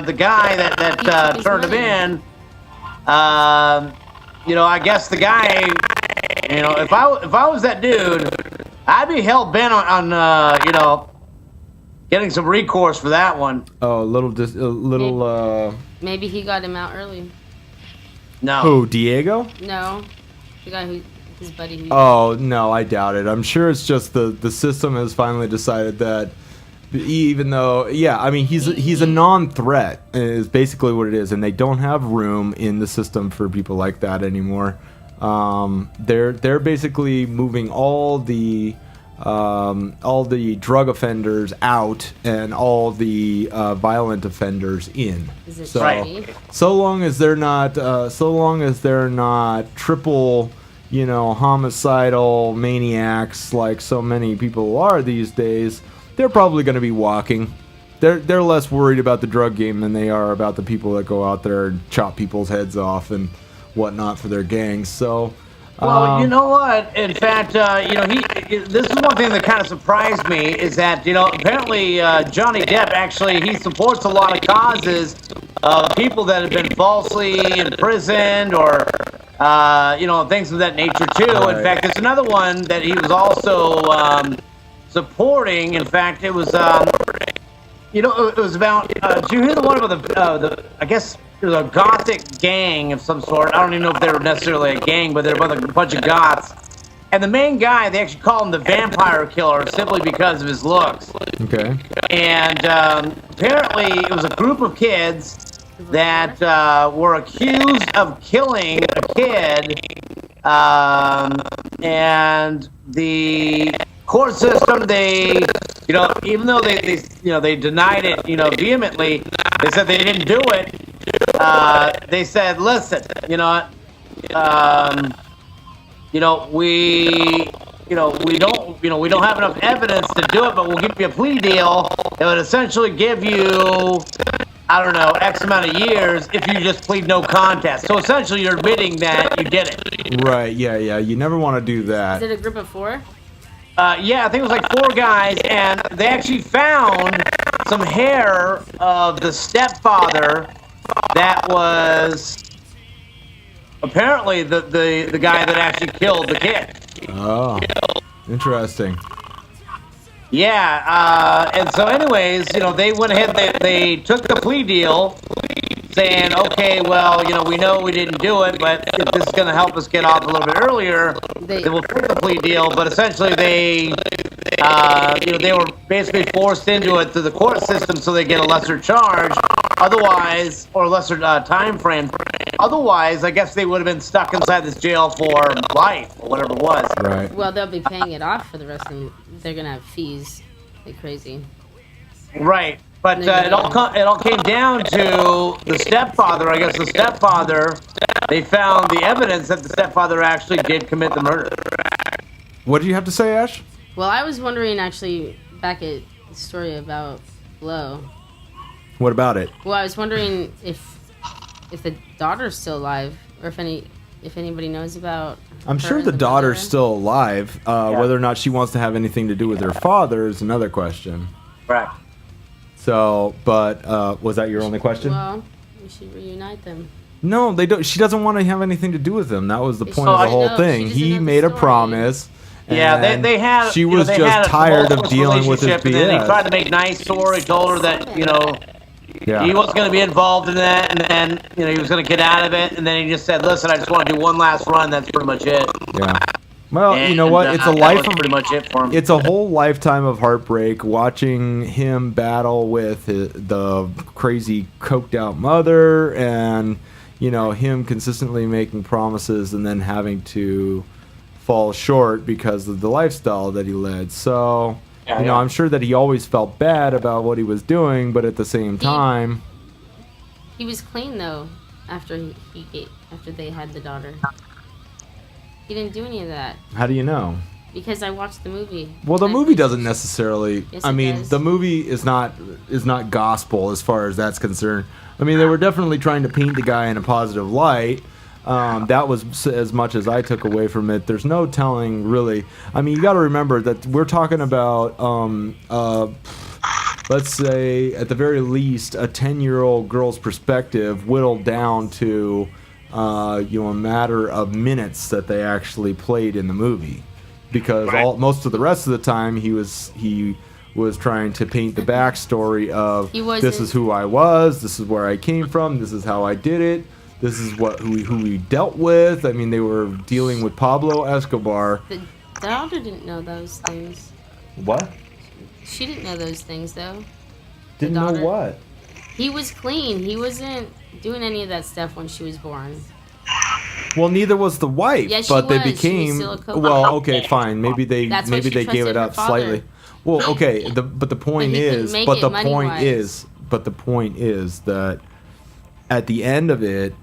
Speaker 4: the guy that turned him in, I guess the guy... if I was that dude, I'd be hell bent on getting some recourse for that one.
Speaker 3: Oh,
Speaker 7: Maybe he got him out early.
Speaker 4: No.
Speaker 3: Who, Diego?
Speaker 7: No, the guy his buddy.
Speaker 3: Oh no, I doubt it. I'm sure it's just the system has finally decided that, even though, he's a non-threat is basically what it is, and they don't have room in the system for people like that anymore. They're basically moving all the drug offenders out and all the violent offenders in.
Speaker 7: Is it
Speaker 3: so long as they're not triple, homicidal maniacs like so many people are these days, they're probably going to be walking. They're less worried about the drug game than they are about the people that go out there and chop people's heads off and whatnot for their gangs. So,
Speaker 4: well, you know what? In fact, this is one thing that kind of surprised me is that apparently Johnny Depp actually he supports a lot of causes of people that have been falsely imprisoned or things of that nature too. Right. In fact, there's another one that he was also supporting. In fact, it was it was about. Did you hear the one about the I guess. There's a gothic gang of some sort. I don't even know if they were necessarily a gang, but they're a bunch of goths. And the main guy, they actually call him the vampire killer simply because of his looks.
Speaker 3: Okay.
Speaker 4: And apparently it was a group of kids that were accused of killing a kid. And the court system, they, even though they denied it, vehemently, they said they didn't do it. They said, listen, we don't have enough evidence to do it, but we'll give you a plea deal that would essentially give you, X amount of years if you just plead no contest. So essentially you're admitting that you did it.
Speaker 3: Right, yeah, you never want to do that.
Speaker 7: Is it a group of 4?
Speaker 4: Yeah, I think it was like 4 guys, and they actually found some hair of the stepfather that was apparently the guy that actually killed the kid.
Speaker 3: Oh, interesting.
Speaker 4: Yeah, and so anyways, they went ahead, they took the plea deal, saying, okay, well, we know we didn't do it, but if this is going to help us get off a little bit earlier, then we'll take the plea deal. But essentially, they were basically forced into it through the court system, so they get a lesser charge. Otherwise, or lesser time frame. Otherwise, I guess they would have been stuck inside this jail for life or whatever it was.
Speaker 3: Right.
Speaker 7: Well, they'll be paying it off for the rest of them. They're gonna have fees like crazy.
Speaker 4: Right. But it all came down to the stepfather. I guess the stepfather, they found the evidence that the stepfather actually did commit the murder.
Speaker 3: What do you have to say, Ash?
Speaker 7: Well, I was wondering actually back at the story about Blow.
Speaker 3: What about it?
Speaker 7: Well, I was wondering if the daughter's still alive, or if anybody knows about.
Speaker 3: I'm sure the daughter's still alive. Whether or not she wants to have anything to do with her father is another question.
Speaker 4: Right.
Speaker 3: So, but was that your only question?
Speaker 7: Well, we should reunite them.
Speaker 3: No, they don't. She doesn't want to have anything to do with him. That was the point of the whole
Speaker 7: know,
Speaker 3: thing. He made a promise.
Speaker 4: Yeah, they had.
Speaker 3: She was just tired of dealing with his BS.
Speaker 4: And then he tried to make nice for her. He told her that he wasn't going to be involved in that, and then he was going to get out of it. And then he just said, "Listen, I just want to do one last run. That's pretty much it."
Speaker 3: Yeah. Well, you know what? It's a life of
Speaker 4: pretty much it for him.
Speaker 3: It's a whole lifetime of heartbreak watching him battle with the crazy coked out mother, and him consistently making promises and then having to fall short because of the lifestyle that he led. So, I'm sure that he always felt bad about what he was doing, but at the same time,
Speaker 7: he was clean though after after they had the daughter. He didn't do any of that.
Speaker 3: How do you know?
Speaker 7: Because I watched the movie.
Speaker 3: Well, the movie doesn't necessarily.
Speaker 7: Yes,
Speaker 3: does. The movie is not gospel as far as that's concerned. I mean, they were definitely trying to paint the guy in a positive light. That was as much as I took away from it. There's no telling, really. I mean, you got to remember that we're talking about, let's say, at the very least, a 10-year-old girl's perspective whittled down to, a matter of minutes that they actually played in the movie. Because most of the rest of the time, he was trying to paint the backstory of this is who I was, this is where I came from, this is how I did it. This is who we dealt with. I mean, they were dealing with Pablo Escobar.
Speaker 7: The daughter didn't know those things.
Speaker 3: What?
Speaker 7: She didn't know those things, though.
Speaker 3: Didn't know what?
Speaker 7: He was clean. He wasn't doing any of that stuff when she was born.
Speaker 3: Well, neither was the wife.
Speaker 7: Yeah,
Speaker 3: but they
Speaker 7: was.
Speaker 3: became. Well, okay, fine. Maybe they gave it up slightly. Well, okay. But the point is that at the end of it,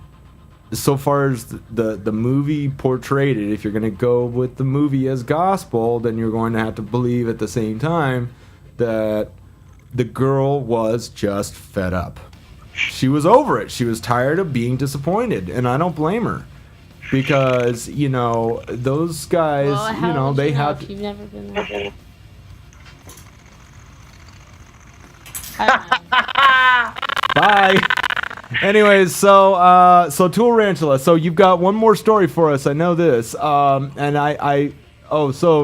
Speaker 3: so far as the movie portrayed it, if you're going to go with the movie as gospel, then you're going to have to believe at the same time that the girl was just fed up. She was over it. She was tired of being disappointed, and I don't blame her. Because, those guys, they have...
Speaker 7: You've never been there.
Speaker 3: Bye. Anyways, so Tool Ranchula. So you've got one more story for us. I know this. So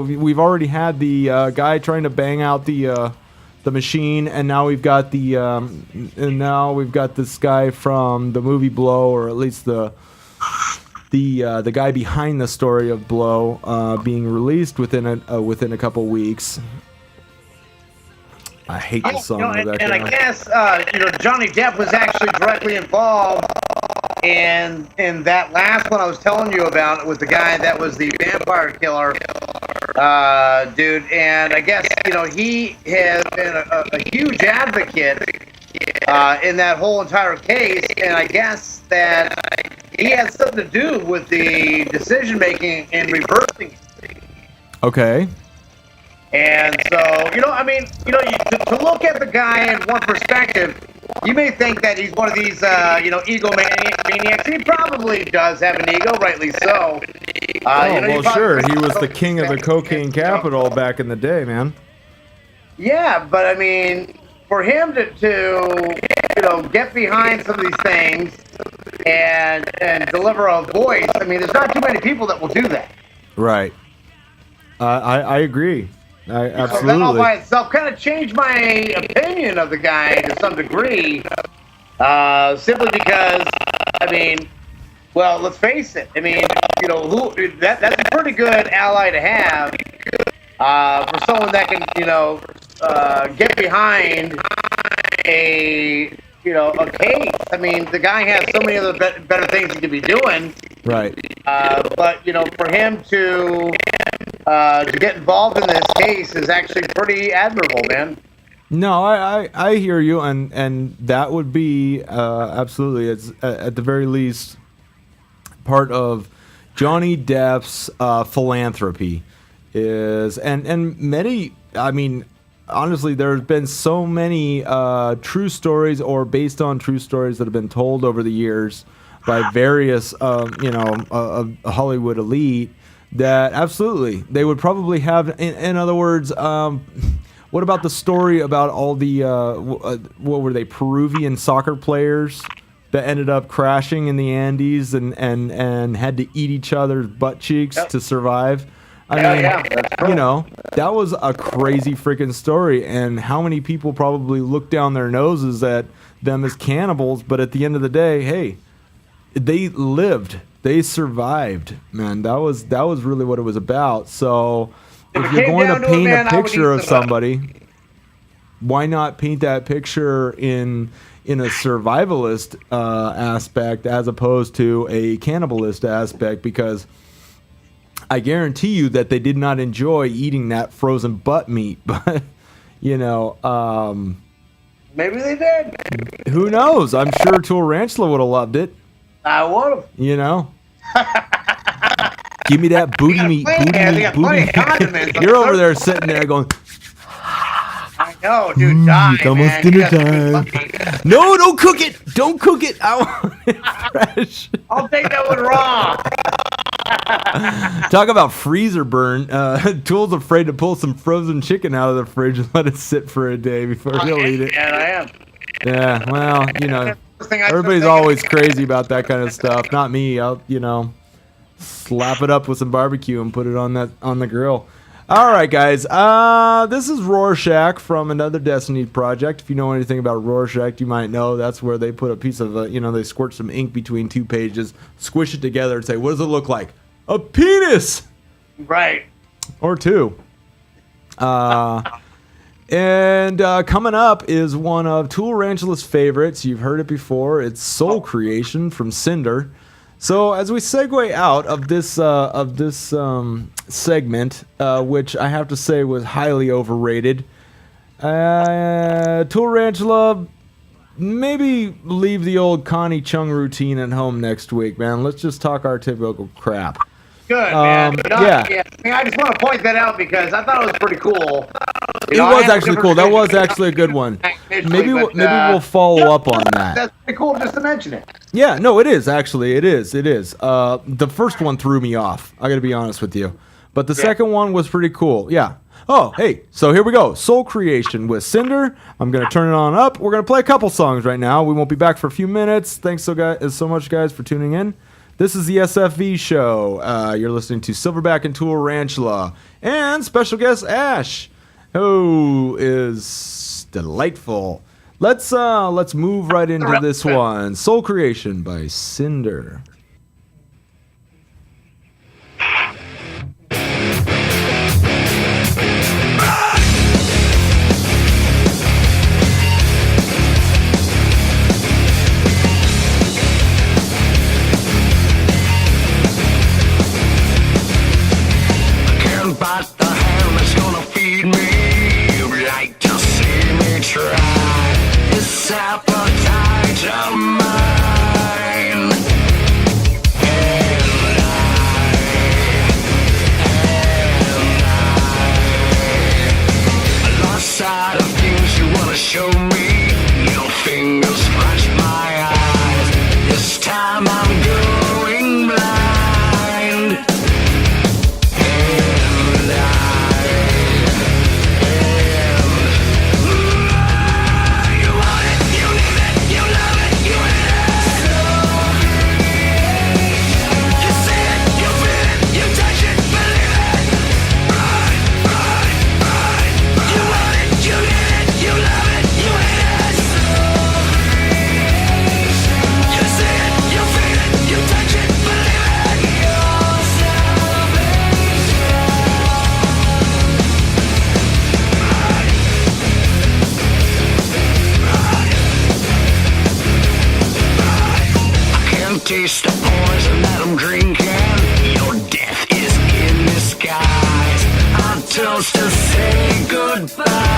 Speaker 3: we've already had the guy trying to bang out the machine, and now we've got this guy from the movie Blow, or at least the guy behind the story of Blow being released within a couple weeks. I hate the song.
Speaker 4: And I guess Johnny Depp was actually directly involved in that last one I was telling you about with the guy that was the vampire killer dude. And I guess he has been a huge advocate in that whole entire case. And I guess that he has something to do with the decision making and reversing.
Speaker 3: Okay.
Speaker 4: And so, to look at the guy in one perspective, you may think that he's one of these, egomaniacs. He probably does have an ego, rightly so.
Speaker 3: Sure. He was the king of the cocaine capital back in the day, man.
Speaker 4: Yeah, but I mean, for him to get behind some of these things and deliver a voice, I mean, there's not too many people that will do that.
Speaker 3: Right. I agree. Absolutely.
Speaker 4: So that all by itself kind of changed my opinion of the guy to some degree. Simply because, I mean, well, let's face it. I mean, you know, that's a pretty good ally to have for someone that can, you know, get behind a case. I mean, the guy has so many other better things he could be doing.
Speaker 3: Right.
Speaker 4: But, you know, for him to get involved in this case is actually pretty admirable, man.
Speaker 3: No, I hear you, and that would be absolutely, it's at the very least part of Johnny Depp's philanthropy is, and many, I mean, honestly, there's been so many true stories or based on true stories that have been told over the years by various, Hollywood elite that absolutely they would probably have. In other words, what about the story about all the what were they, Peruvian soccer players that ended up crashing in the Andes and had to eat each other's butt cheeks to survive? I mean, you know, that was a crazy freaking story, and how many people probably look down their noses at them as cannibals, but at the end of the day, hey, they lived, they survived, man. That was really what it was about. So if you're going to paint a picture of somebody, why not paint that picture in a survivalist aspect as opposed to a cannibalist aspect? Because I guarantee you that they did not enjoy eating that frozen butt meat, but you know,
Speaker 4: maybe they did.
Speaker 3: Who knows? I'm sure Tarantula would have loved it.
Speaker 4: I would have.
Speaker 3: You know, give me that booty meat, booty meat. You're over there sitting there going,
Speaker 4: I know, dude. Die,
Speaker 3: it's almost dinner time. No, don't cook it. Don't cook it. I want it fresh.
Speaker 4: I'll take that one raw.
Speaker 3: Talk about freezer burn. Tool's afraid to pull some frozen chicken out of the fridge and let it sit for a day before he'll eat it.
Speaker 4: Yeah, I am.
Speaker 3: Yeah, well, you know, everybody's always crazy about that kind of stuff. Not me. I'll, you know, slap it up with some barbecue and put it on the grill. All right, guys. This is Rorschach from another Destiny project. If you know anything about Rorschach, you might know that's where they put a piece of, they squirt some ink between two pages, squish it together, and say, what does it look like? A penis!
Speaker 4: Right.
Speaker 3: Or two. And coming up is one of Tool Ranchula's favorites. You've heard it before. It's Soul Creation from Cinder. So as we segue out of this segment, which I have to say was highly overrated, Tool Ranchula, maybe leave the old Connie Chung routine at home next week, man. Let's just talk our typical crap.
Speaker 4: Good, man.
Speaker 3: Yeah.
Speaker 4: I mean, I just want to point that out because I thought it was pretty cool.
Speaker 3: It was actually cool. That was actually a good one. Maybe we'll follow up on that.
Speaker 4: That's pretty cool just to mention it.
Speaker 3: Yeah, no, it is actually. It is. The first one threw me off. I got to be honest with you, but the second one was pretty cool. Yeah. Oh, hey. So here we go. Soul Creation with Cinder. I'm gonna turn it on up. We're gonna play a couple songs right now. We won't be back for a few minutes. Thanks so much, guys, for tuning in. This is the S.F.V show. You're listening to Silverback and Tool Ranchula and special guest Ash, who is delightful. Let's move right into this one. Soul Creation by Cinder.
Speaker 8: But the hand that's gonna feed me, you'd like to see me try this appetite of mine. taste the poison that I'm drinking. Your death is in disguise. I toast to say goodbye.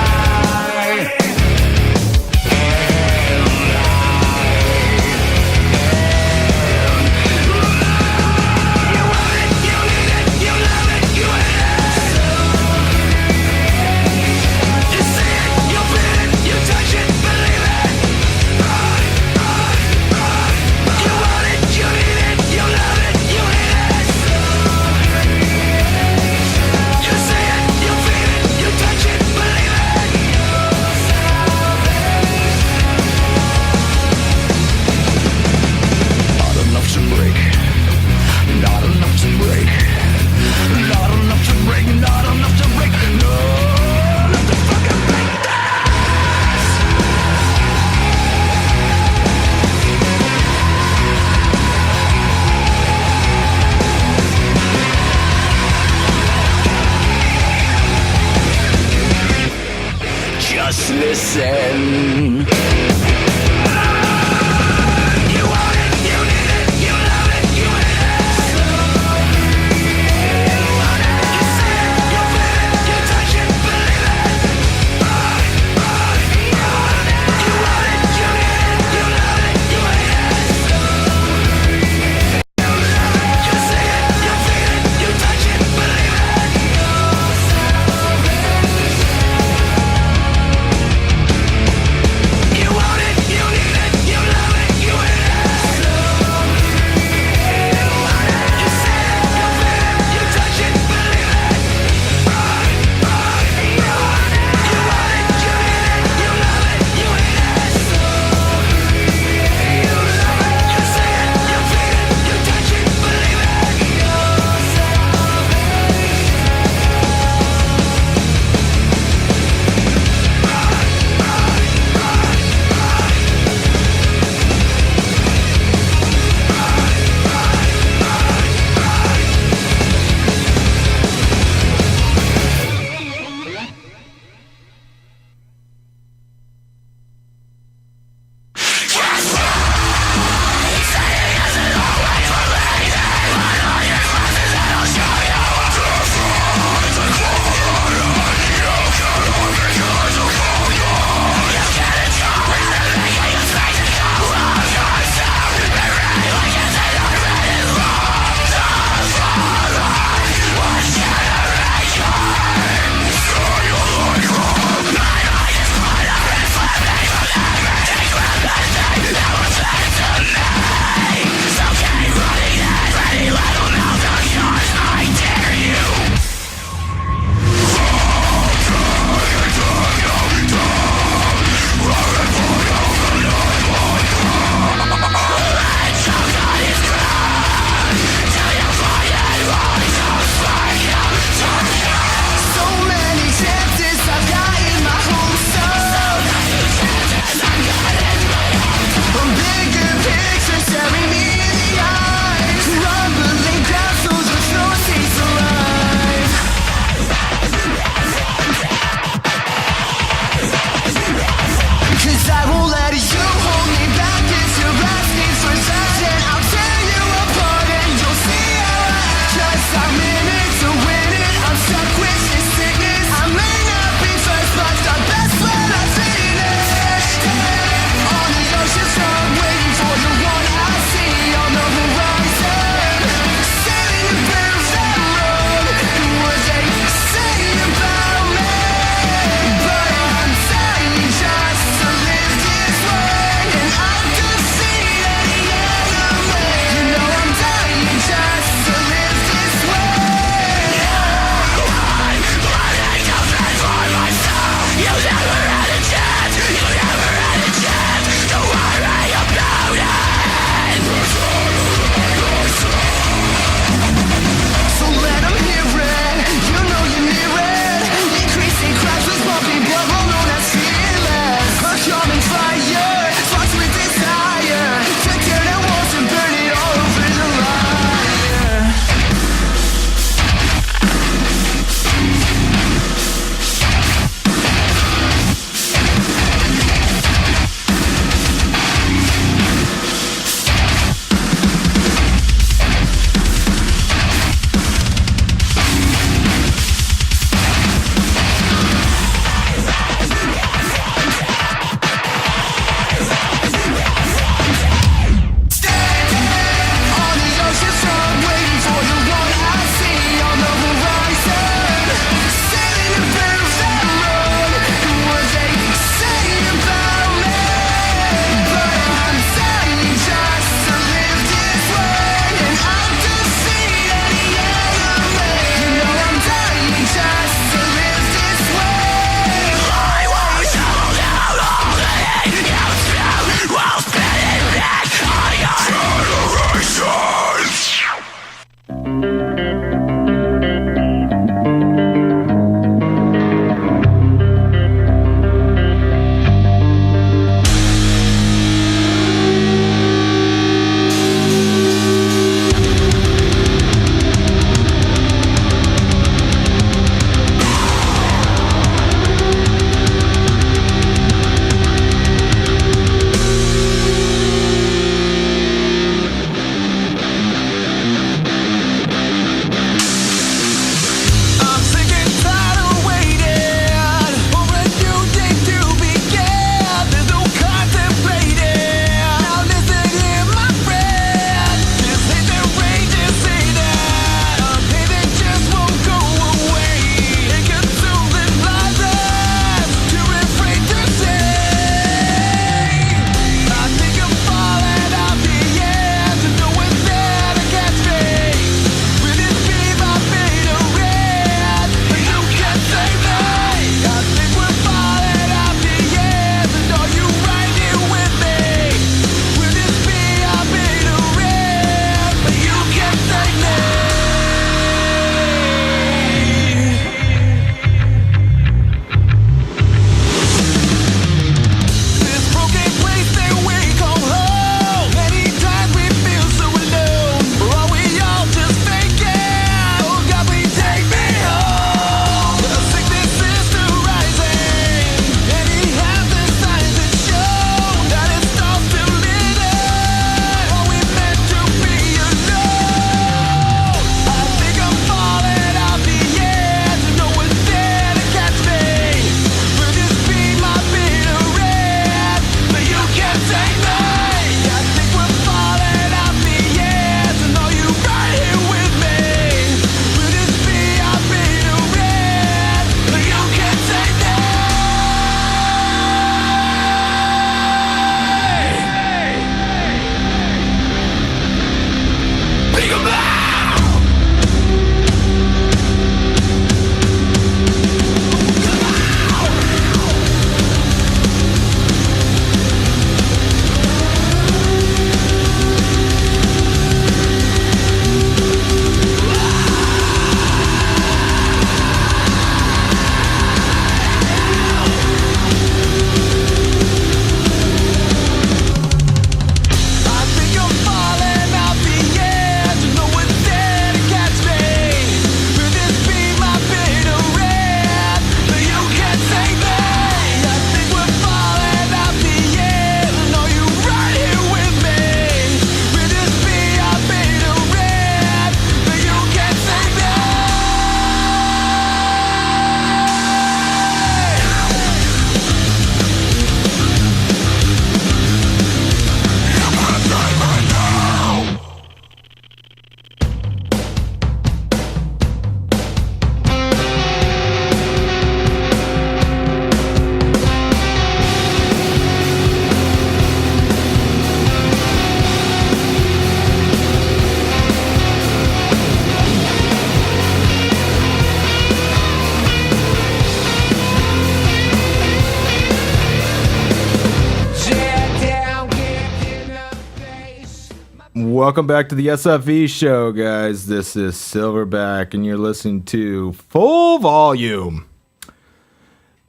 Speaker 3: Welcome back to the S.F.V show, guys. This is Silverback, and you're listening to Full Volume.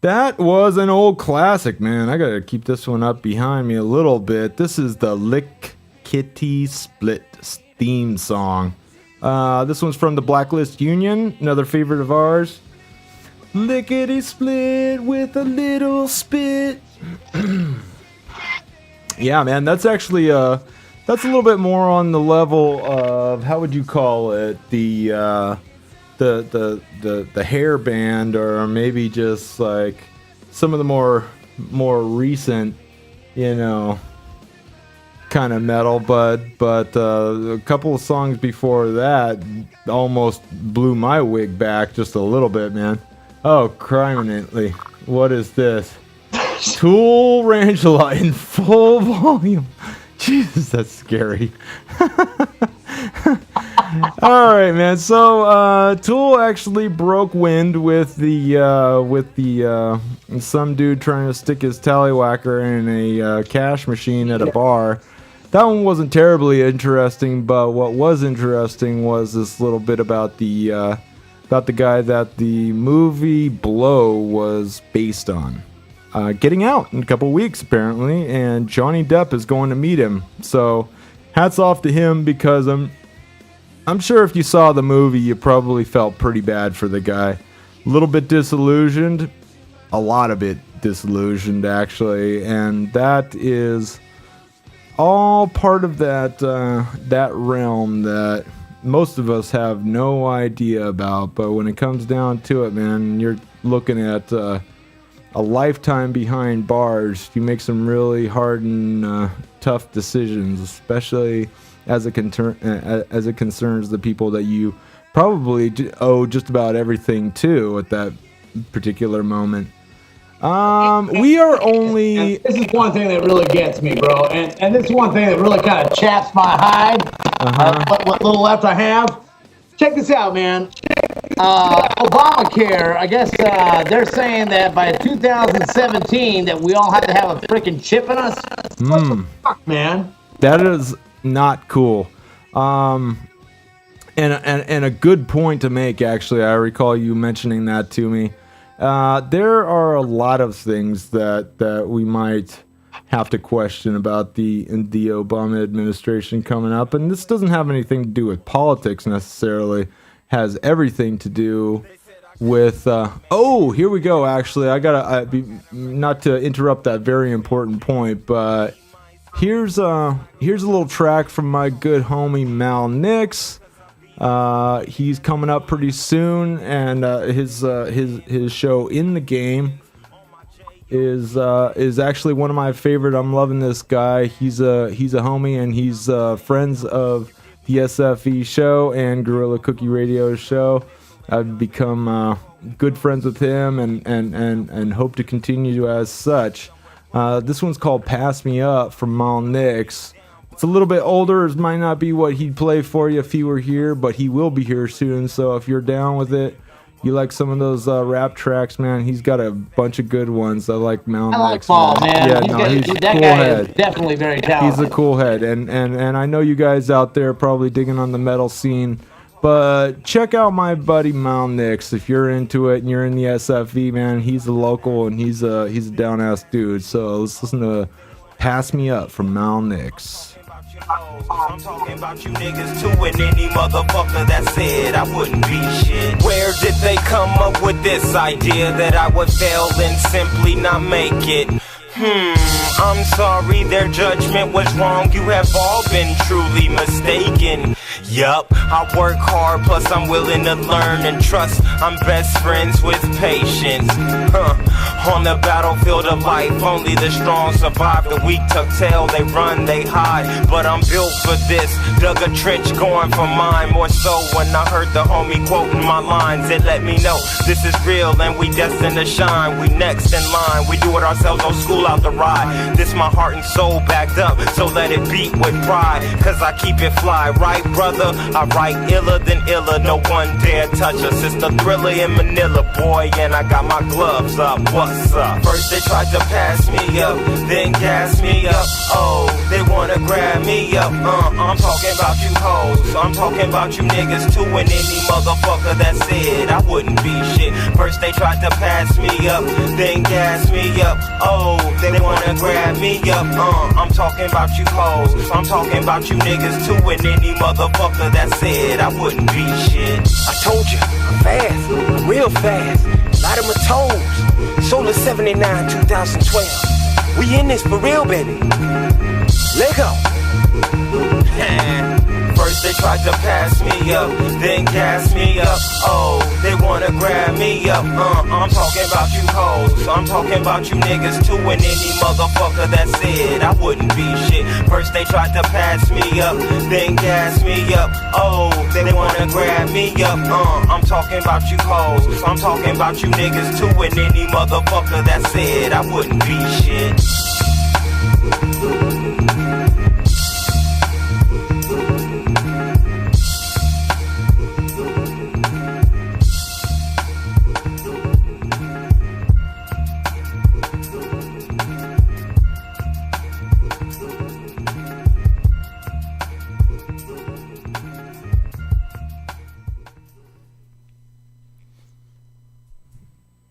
Speaker 3: That was an old classic, man. I gotta keep this one up behind me a little bit. This is the Lick Kitty Split theme song. This one's from the Blacklist Union, another favorite of ours. Lickety split with a little spit. Yeah, man, that's actually that's a little bit more on the level of, how would you call it, the hair band, or maybe just like some of the more recent, you know, kind of metal. But a couple of songs before that almost blew my wig back just a little bit, man. Oh, criminally, what is this? Tool Rangela in full volume. Jesus, that's scary. All right, man. So Tool actually broke wind with the some dude trying to stick his tallywhacker in a cash machine at a bar. That one wasn't terribly interesting, but what was interesting was this little bit about the guy that the movie Blow was based on. Getting out in a couple weeks, apparently, and Johnny Depp is going to meet him. So, hats off to him, because I'm sure if you saw the movie, you probably felt pretty bad for the guy. A little bit disillusioned, a lot of it disillusioned, actually, and that is all part of that realm that most of us have no idea about. But when it comes down to it, man, you're looking at a lifetime behind bars. You make some really hard and tough decisions, especially as it concerns the people that you probably owe just about everything to at that particular moment. We are only...
Speaker 4: And this is one thing that really gets me, bro. And this is one thing that really kind of chaps my hide. What little left I have. Check this out, man. Obamacare, I guess they're saying that by 2017 that we all have to have a freaking chip in us. What the fuck, man?
Speaker 3: That is not cool. And a good point to make, actually. I recall you mentioning that to me. There are a lot of things that we might have to question about the Obama administration coming up, and this doesn't have anything to do with politics necessarily. Has everything to do with here we go. Actually, I gotta not to interrupt that very important point, but here's a little track from my good homie Mal Nix. He's coming up pretty soon, and his show In the Game is actually one of my favorite. I'm loving this guy. He's a homie, and he's friends of the S.F.V show and Gorilla Cookie Radio show. I've become good friends with him, and hope to continue as such. This one's called Pass Me Up from Mal Nix. It's a little bit older. It might not be what he'd play for you if he were here, but he will be here soon. So if you're down with it, you like some of those rap tracks, man, he's got a bunch of good ones. I like Mal Nix.
Speaker 4: Paul, man.
Speaker 3: Yeah,
Speaker 4: he's
Speaker 3: a
Speaker 4: that
Speaker 3: cool
Speaker 4: guy
Speaker 3: head.
Speaker 4: Is definitely very talented.
Speaker 3: He's a cool head, and I know you guys out there probably digging on the metal scene, but check out my buddy Mal Nix if you're into it and you're in the SFV, man. He's a local, and he's a down ass dude. So let's listen to Pass Me Up from Mal Nix.
Speaker 9: I'm talking about you niggas too, and any motherfucker that said I wouldn't be shit. Where did they come up with this idea that I would fail and simply not make it? I'm sorry, their judgment was wrong. You have all been truly mistaken. Yup, I work hard, plus I'm willing to learn and trust. I'm best friends with patience. On the battlefield of life, only the strong survive. The weak tuck tail, they run, they hide. But I'm built for this, dug a trench going for mine. More so when I heard the homie quoting my lines, it let me know this is real and we destined to shine. We next in line, we do it ourselves, no school out the ride. This my heart and soul backed up, so let it beat with pride. Cause I keep it fly, right brother? brother. I write iller than iller, no one dare touch us. It's the Thriller in Manila, boy, and I got my gloves up. What's up? First they tried to pass me up, then gas me up. Oh, they wanna grab me up. I'm talking about you hoes, I'm talking about you niggas too, and any motherfucker that said I wouldn't be shit. First they tried to pass me up, then gas me up. Oh, they wanna grab me up. I'm talking about you hoes, I'm talking about you niggas too, and any motherfucker that said I wouldn't be shit. I told you, I'm fast, I'm real fast. A lot of my toes. Solar 79, 2012. We in this for real, baby. Let go. First they tried to pass me up, then gas me up. Oh, they wanna grab me up. I'm talking about you hoes, I'm talking about you niggas too, and any motherfucker that said I wouldn't be shit. First they tried to pass me up, then gas me up. Oh, they wanna grab me up. I'm talking about you hoes, I'm talking about you niggas too, and any motherfucker that said I wouldn't be shit.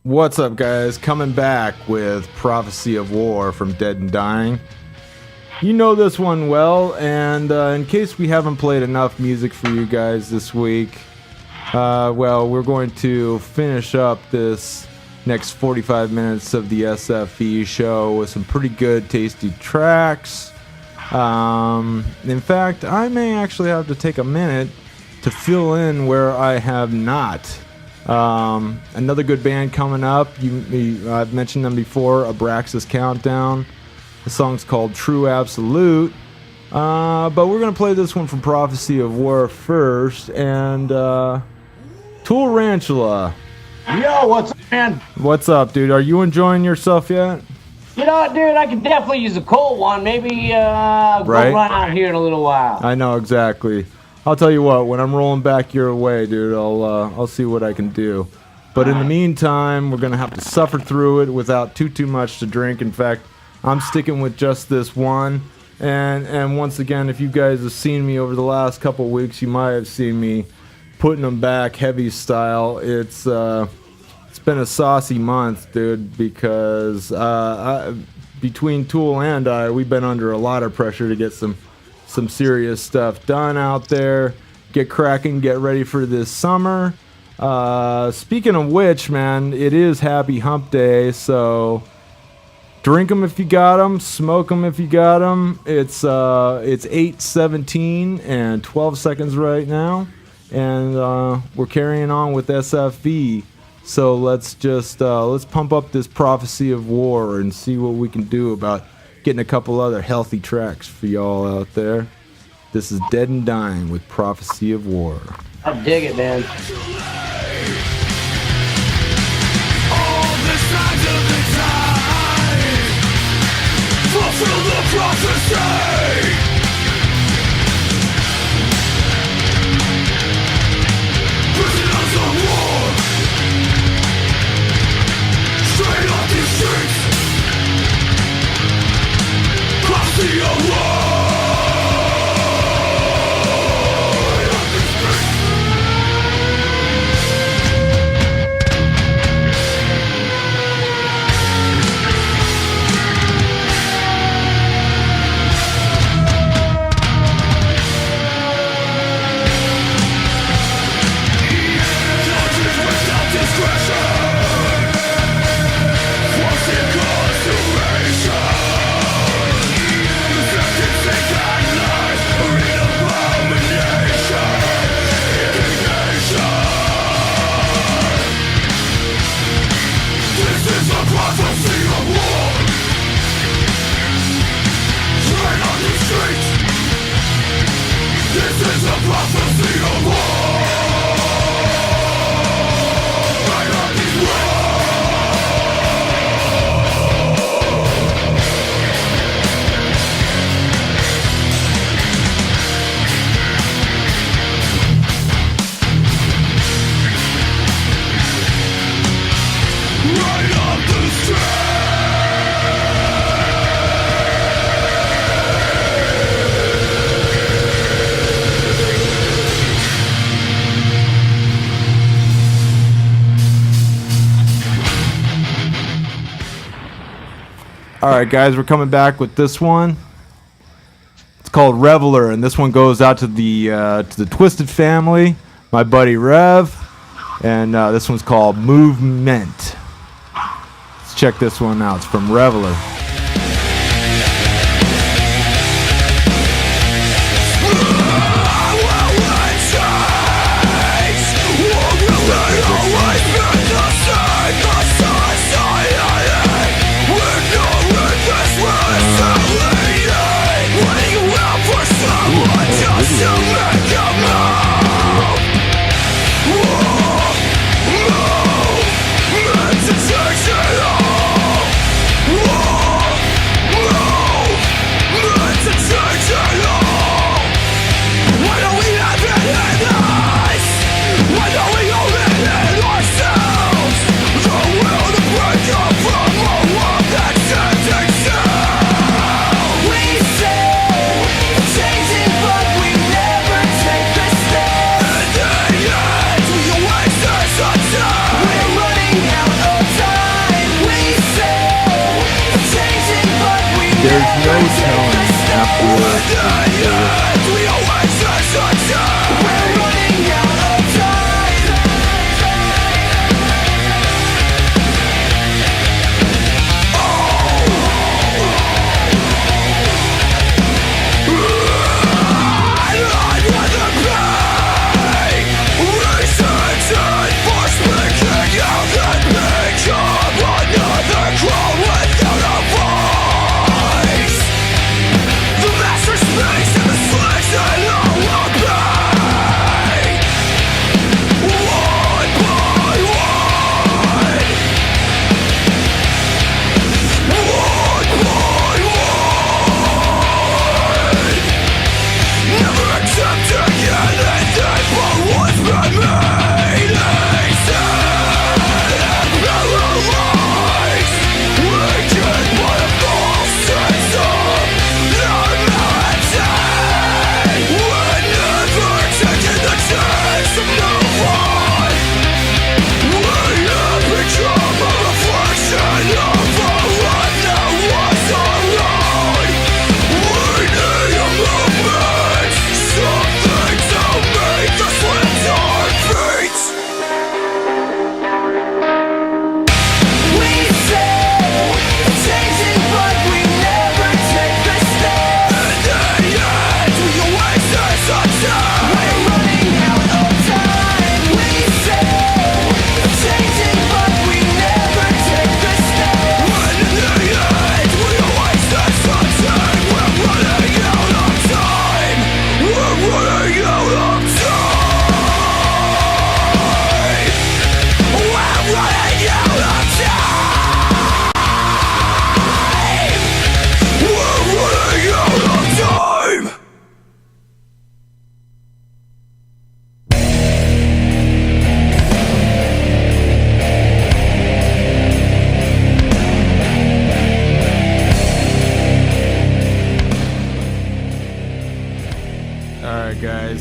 Speaker 3: What's up, guys? Coming back with Prophecy of War from Dead and Dying. You know this one well, and in case we haven't played enough music for you guys this week, well, we're going to finish up this next 45 minutes of the S.F.V show with some pretty good, tasty tracks. In fact, I may actually have to take a minute to fill in where I have not. Another good band coming up. I've mentioned them before. Abraxas Countdown. The song's called True Absolute. But we're gonna play this one from Prophecy of War first. And Tool Ranchula.
Speaker 4: Yo, what's up, man?
Speaker 3: What's up, dude? Are you enjoying yourself yet?
Speaker 4: You know what, dude? I could definitely use a cold one. Maybe go run out here in a little while.
Speaker 3: I know exactly. I'll tell you what, when I'm rolling back your way, dude, I'll see what I can do. But in the meantime, we're going to have to suffer through it without too much to drink. In fact, I'm sticking with just this one. And once again, if you guys have seen me over the last couple of weeks, you might have seen me putting them back heavy style. It's been a saucy month, dude, because between Tool and I, we've been under a lot of pressure to get some serious stuff done out there. Get cracking, get ready for this summer. Speaking of which, man, it is Happy Hump Day, so drink them if you got them, smoke them if you got them. It's 8:17 and 12 seconds right now, and we're carrying on with S.F.V. So let's pump up this Prophecy of War and see what we can do about getting a couple other healthy tracks for y'all out there. This is Dead and Dying with Prophecy of War.
Speaker 4: I dig it, man.
Speaker 8: All the signs of the time fulfill the prophecy. Prisoners of war, straight off the streets. Prophecy of war.
Speaker 3: All right, guys, we're coming back with this one. It's called Reveler, and this one goes out to the Twisted family, my buddy Rev, and this one's called Movement. Let's check this one out. It's from Reveler. There's no telling afterwards.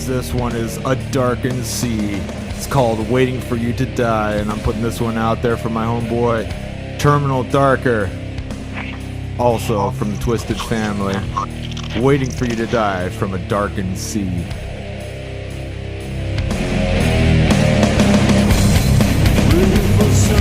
Speaker 3: This one is A Darkened Sea. It's called Waiting for You to Die, and I'm putting this one out there for my homeboy Terminal Darker, also from the Twisted family. Waiting for You to Die from A Darkened Sea.
Speaker 5: This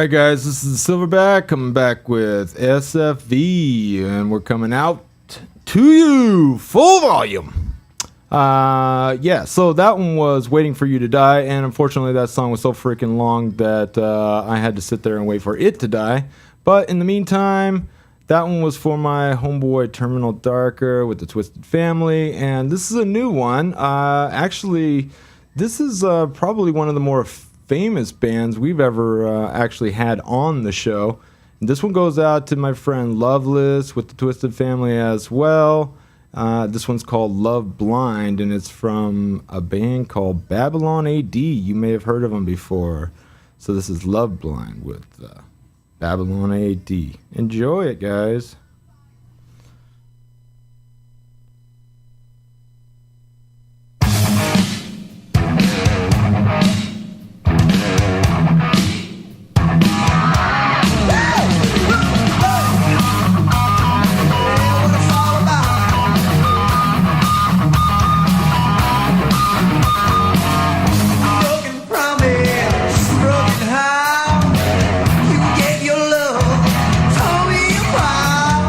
Speaker 3: right, guys, this is Silverback coming back with S.F.V, and we're coming out to you full volume. Yeah, so that one was Waiting for You to Die, and unfortunately that song was so freaking long that I had to sit there and wait for it to die. But in the meantime, that one was for my homeboy Terminal Darker with the Twisted Family, and this is a new one. Actually, this is probably one of the more famous bands we've ever actually had on the show. And this one goes out to my friend Loveless with the Twisted Family as well. This one's called Love Blind, and it's from a band called Babylon AD. You may have heard of them before. So this is Love Blind with Babylon AD. Enjoy it, guys.
Speaker 8: Broken heart, you gave your love, tore me apart.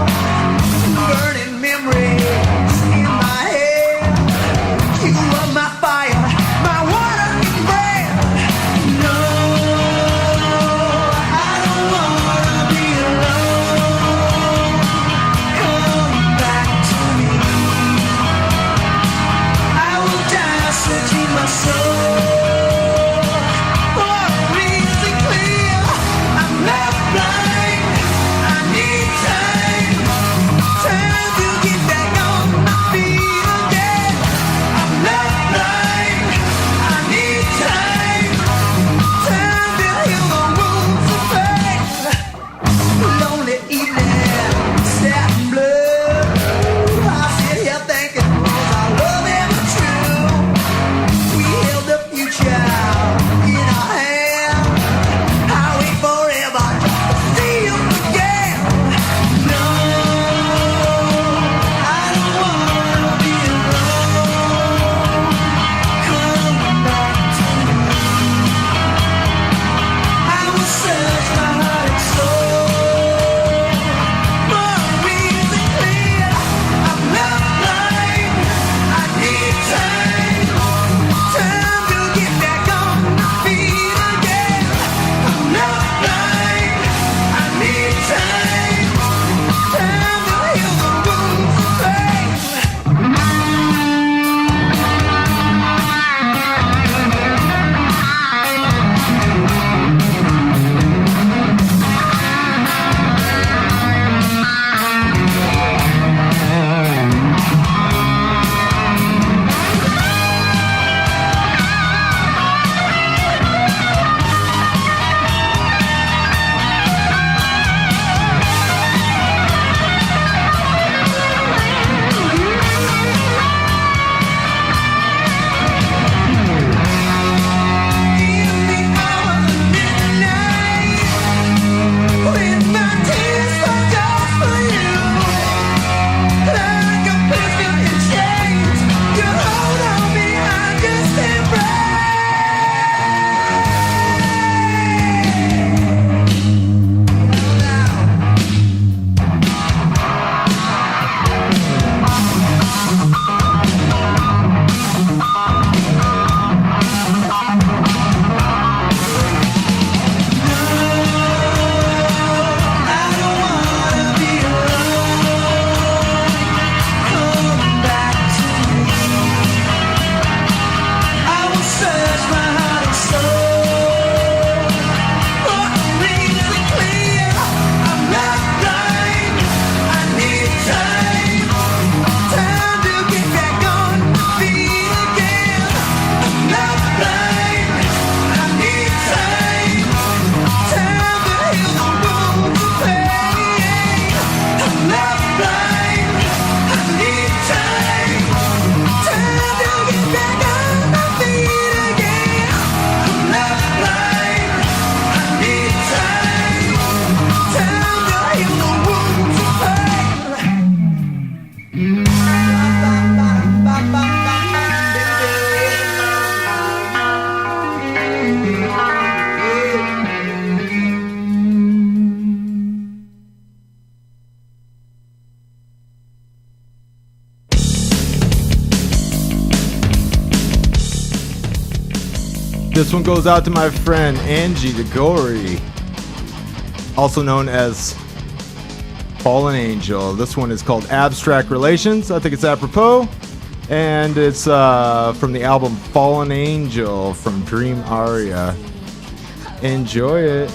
Speaker 3: This one goes out to my friend Angie DeGory, also known as Fallen Angel. This one is called Abstract Relations. I think it's apropos. And it's from the album Fallen Angel from Dream Aria. Enjoy it.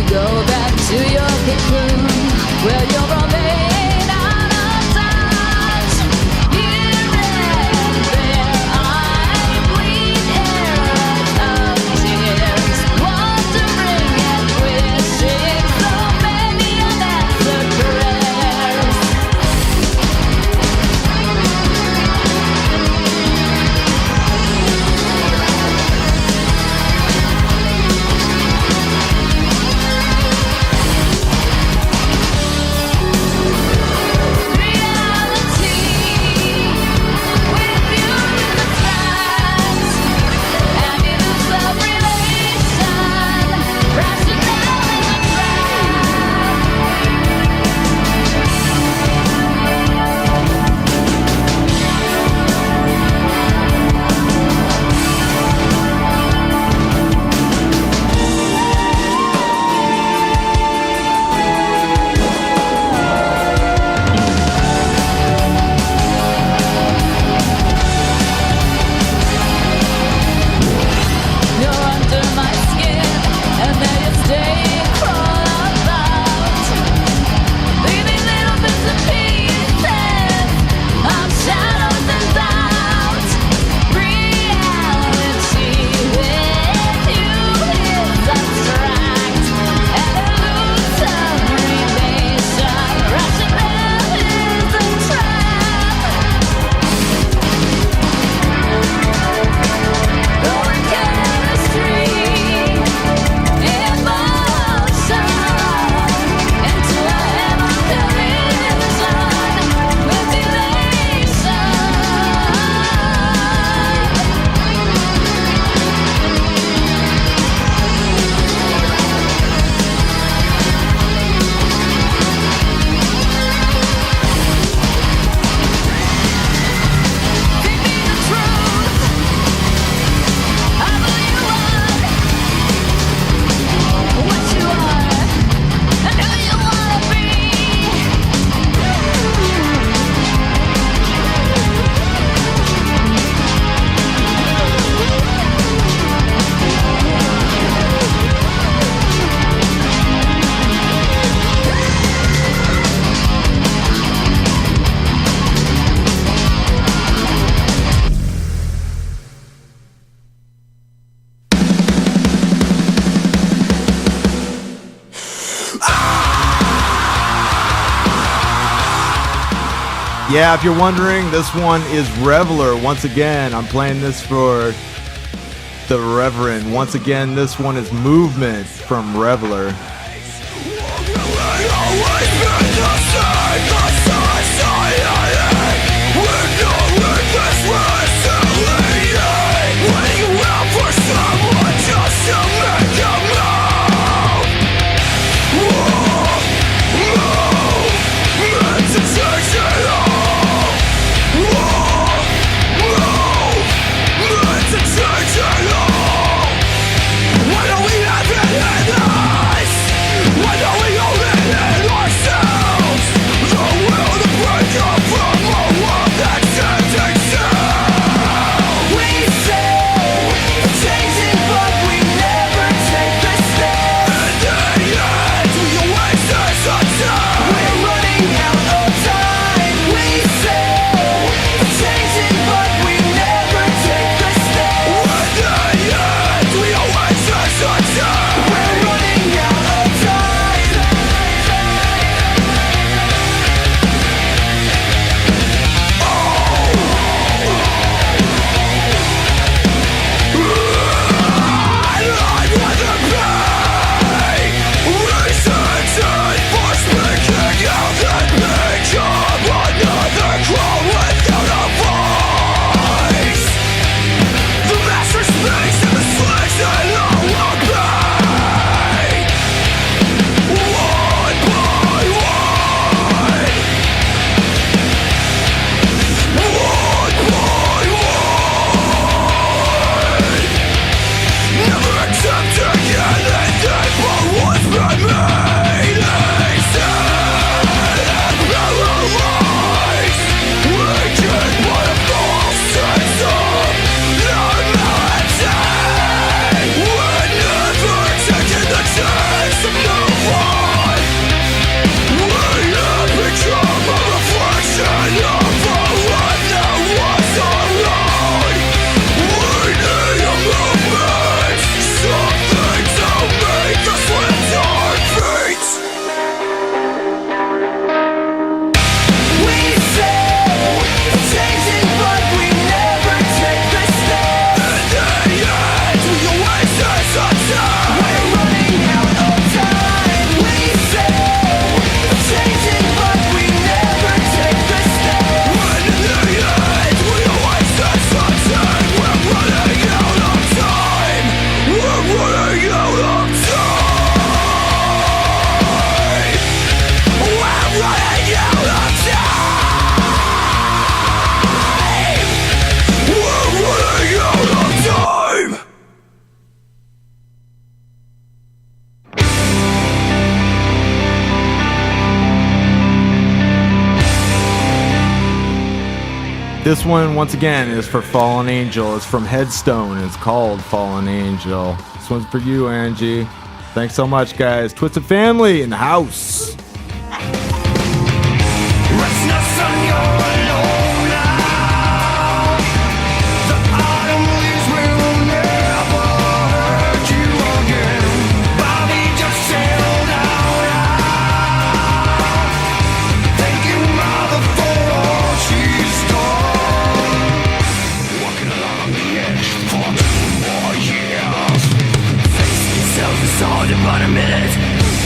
Speaker 5: Go back to your cocoon where you're remain out of touch. Here and there I bleed arrows of tears, wandering and wishing so many unanswered prayers.
Speaker 3: Yeah, if you're wondering, this one is Reveler. Once again, I'm playing this for the Reverend. Once again, this one is Movement from Reveler.
Speaker 8: Why don't we have it in us?
Speaker 3: This one, once again, is for Fallen Angel. It's from Headstone. It's called Fallen Angel. This one's for you, Angie. Thanks so much, guys. Twisted Family in the house.
Speaker 8: Restless on your alone now. The autumn leaves will never hurt you again. Bobby just sailed out. Thanking mother for all she's done. Walking along the edge for 2 more years. Facing yourself is hard but a minute,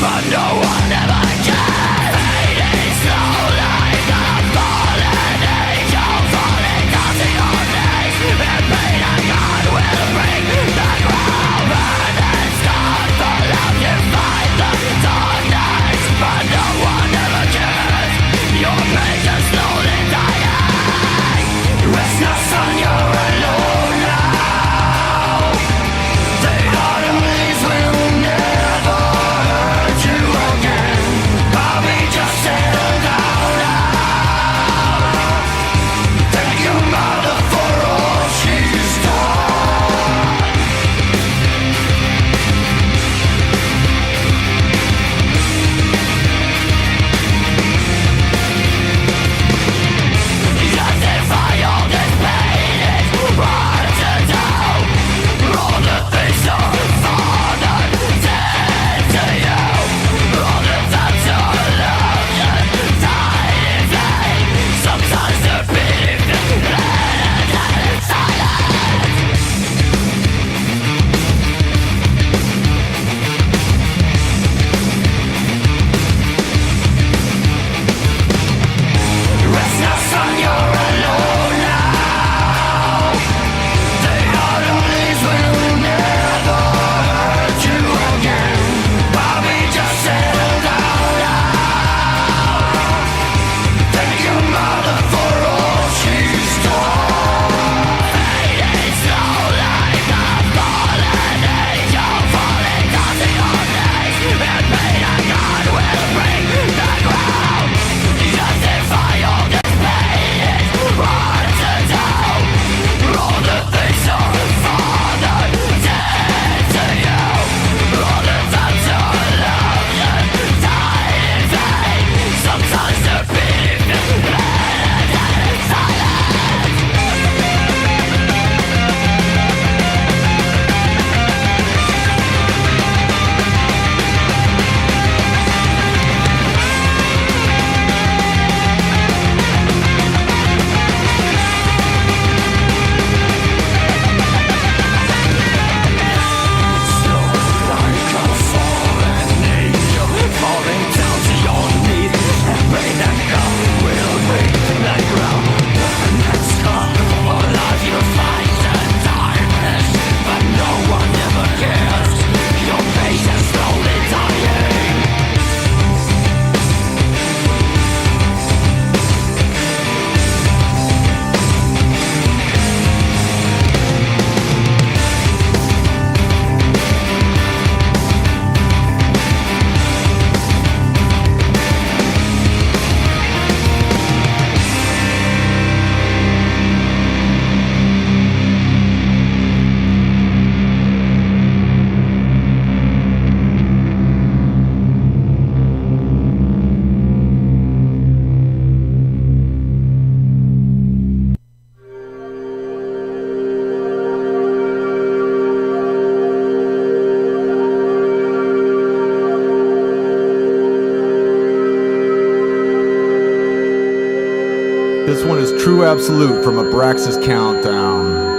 Speaker 8: but no one ever can. Fading slow like a fallen angel, falling down to your knees. And pain and God will break the ground. And it's gone for love, you fight the darkness, but no one ever cares. Your pain is slowly dying. Restless on your alone now. The autumn leaves will never hurt you again. Bobby just settled down now. Thank your mother for all she's done. Justify all this pain is hard to do. All the things your father did to you, all the times your love just died in vain. Sometimes the pity feels better than silence. Restless on your alone now. The autumn leaves will never hurt you again. Bobby just settled down now. Thank your mother for all she's done. Fading slow like a fallen angel, falling down to your knees. And pain and God will break the ground. Justify all this pain is hard to do. All the things your father did to you, all the times your love just died in vain. Sometimes the pity feels better than silence. Like a fallen angel, falling down to your knees. And pain and God will break the ground. And that's gone for life. You fight the darkness, but no one ever cares. Your face is slowly dying.
Speaker 3: This one is True Absolute from Abraxas Countdown.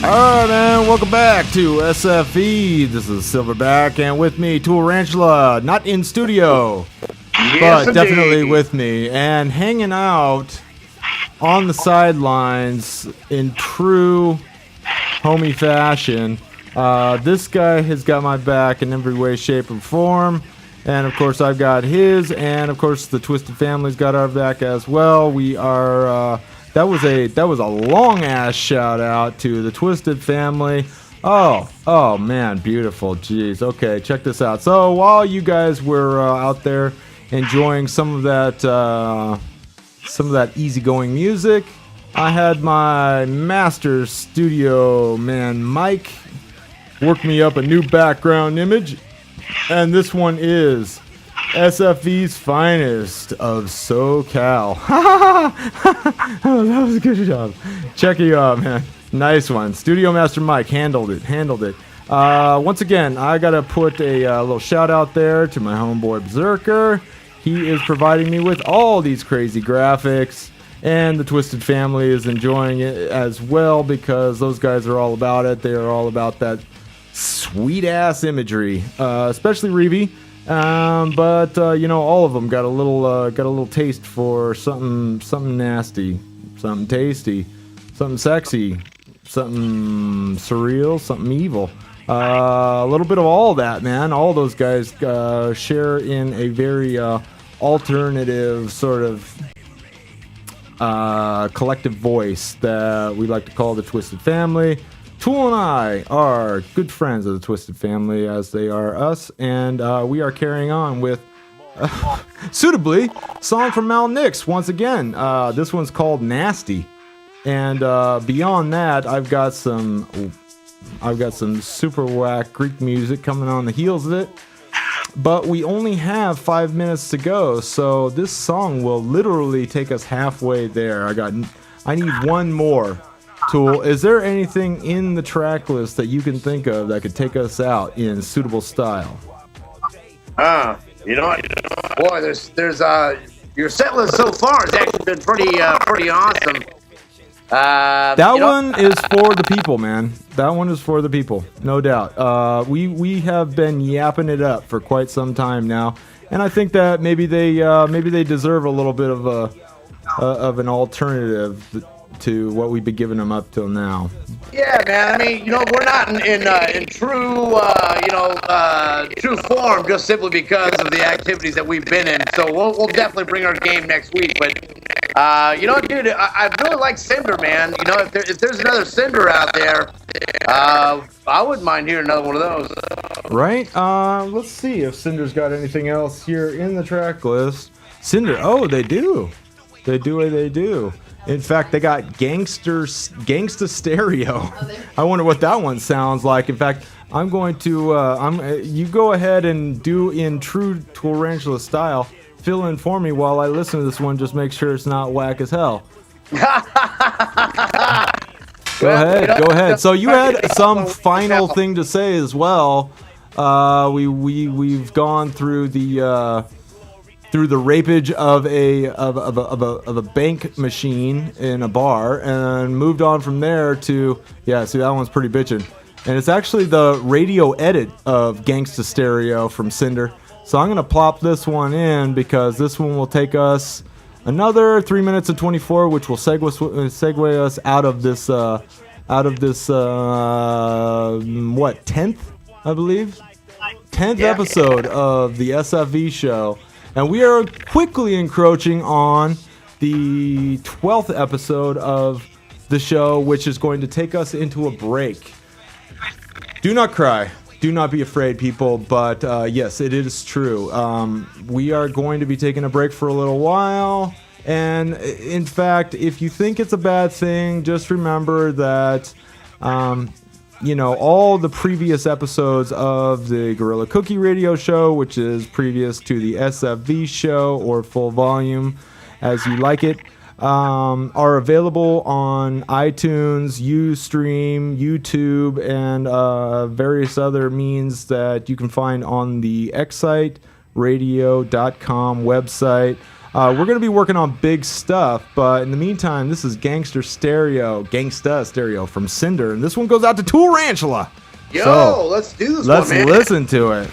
Speaker 3: All right, man. Welcome back to S.F.V. This is Silverback, and with me, Tool Ranchula, not in studio,
Speaker 6: Yes,
Speaker 3: but definitely
Speaker 6: indeed.
Speaker 3: with me, and hanging out on the sidelines in true homie fashion. This guy has got my back in every way, shape, and form. And of course, I've got his, and of course, the Twisted Family's got our back as well. We are. That was a long ass shout out to the Twisted Family. Oh man, beautiful. Jeez. Okay, check this out. So while you guys were out there enjoying some of that easygoing music, I had my master studio man Mike work me up a new background image. And this one is SFV's finest of SoCal. Oh, that was a good job. Check you out, man. Nice one. Studio Master Mike handled it. Once again, I got to put a little shout out there to my homeboy Berserker. He is providing me with all these crazy graphics. And the Twisted Family is enjoying it as well because those guys are all about it. They are all about that sweet ass imagery, especially Reeve. But all of them got a little taste for something nasty, something tasty, something sexy, something surreal, something evil. A little bit of all that, man. All those guys share in a very alternative sort of collective voice that we like to call the Twisted Family. Tool and I are good friends of the Twisted Family, as they are us, and we are carrying on with, suitably, song from Mal Nix once again. This one's called Nasty, and beyond that, I've got some super whack Greek music coming on the heels of it. But we only have 5 minutes to go, so this song will literally take us halfway there. I need one more. Tool, is there anything in the track list that you can think of that could take us out in suitable style?
Speaker 4: Boy, there's your set list so far has actually been pretty awesome.
Speaker 3: That one is for the people, man. That one is for the people, no doubt. We have been yapping it up for quite some time now, and I think that maybe they deserve a little bit of an alternative to what we've been giving them up till now.
Speaker 4: Yeah, man. I mean, we're not in true form just simply because of the activities that we've been in. So we'll definitely bring our game next week. But dude, I really like Cinder, man. If there's another Cinder out there, I wouldn't mind hearing another one of those.
Speaker 3: Right. Let's see if Cinder's got anything else here in the track list. Cinder. Oh, they do. They do. In fact, they got Gangsta Stereo. I wonder what that one sounds like. In fact, I'm going to you go ahead and do in true Toolrantula style. Fill in for me while I listen to this one. Just make sure it's not whack as hell. Go ahead. So you had some final thing to say as well. We've gone through the rapage of a bank machine in a bar and moved on from there to, see, that one's pretty bitchin'. And it's actually the radio edit of Gangsta Stereo from Cinder. So I'm going to plop this one in because this one will take us another 3 minutes and 24, which will segue us out of this 10th, I believe? 10th episode of the S.F.V. show. And we are quickly encroaching on the 12th episode of the show, which is going to take us into a break. Do not cry. Do not be afraid, people. But yes, it is true. We are going to be taking a break for a little while. And in fact, if you think it's a bad thing, just remember that all the previous episodes of the Gorilla Cookie Radio show, which is previous to the S.F.V. show, or full volume, as you like it, are available on iTunes, Ustream, YouTube, and various other means that you can find on the xsiteradio.com website. We're going to be working on big stuff, but in the meantime, this is Gangsta Stereo from Cinder, and this one goes out to Tool Ranchula.
Speaker 6: Yo,
Speaker 3: so,
Speaker 6: let's do this
Speaker 3: let's
Speaker 6: one, man.
Speaker 3: listen to it.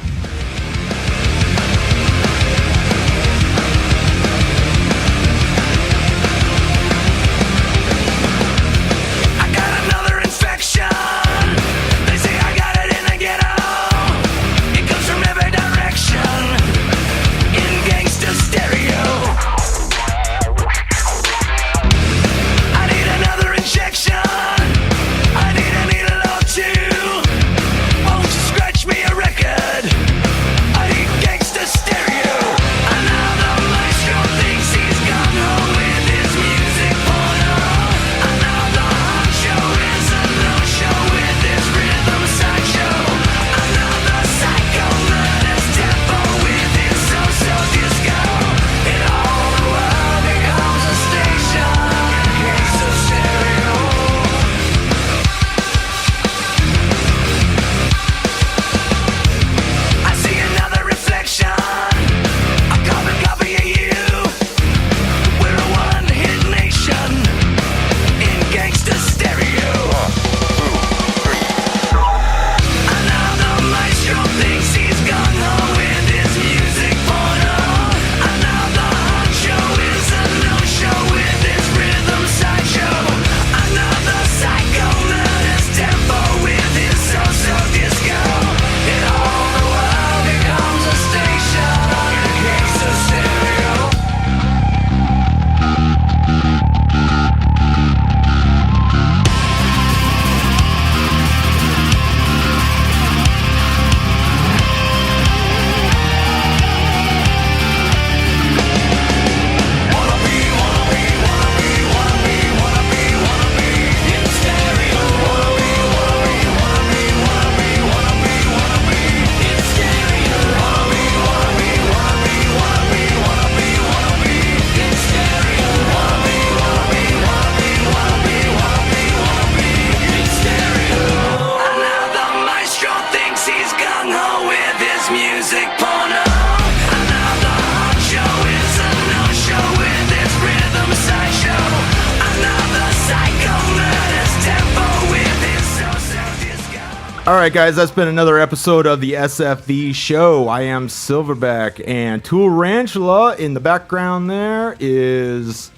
Speaker 3: Alright guys, that's been another episode of the S.F.V show. I am Silverback, and Tool Ranchula in the background there is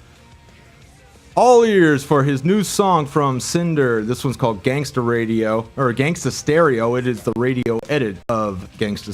Speaker 3: all ears for his new song from Cinder. This one's called Gangsta Radio, or Gangsta Stereo. It is the radio edit of Gangsta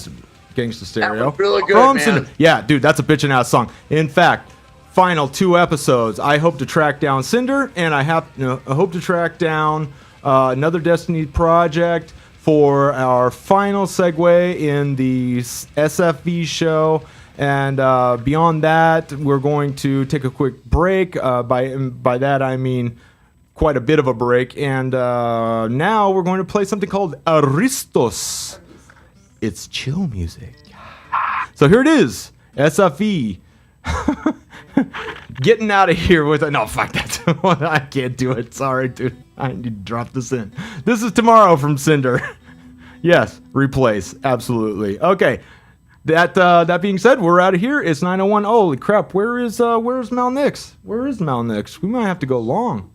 Speaker 3: Stereo.
Speaker 6: That was really good,
Speaker 3: from
Speaker 6: man.
Speaker 3: Cinder. Yeah, dude, that's a bitchin' ass song. In fact, final 2 episodes, I hope to track down Cinder, and I hope to track down another Destiny project for our final segue in the S.F.V show. And beyond that, we're going to take a quick break. By that, I mean quite a bit of a break. And now we're going to play something called Aristos. It's chill music. So here it is, S.F.V. Getting out of here with no, fuck that. I can't do it. Sorry, dude. I need to drop this in. This is Tomorrow from Cinder. Yes, replace. Absolutely. Okay. That being said, we're out of here. It's 9:01. Holy crap! Where's Mal Nix? Where is Mal Nix? We might have to go long.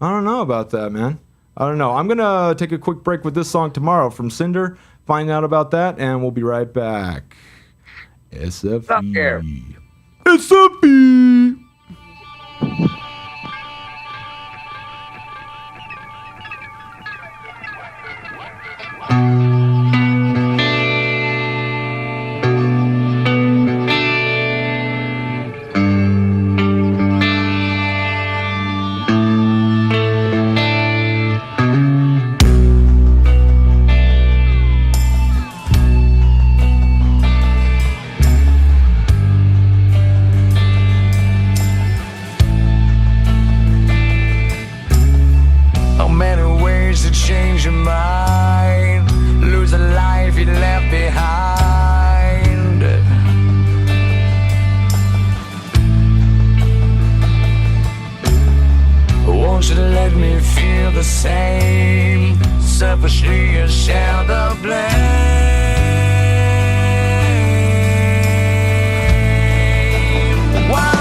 Speaker 3: I don't know about that, man. I don't know. I'm gonna take a quick break with this song Tomorrow from Cinder. Find out about that, and we'll be right back. S.F.V. S.F.V.
Speaker 8: Why?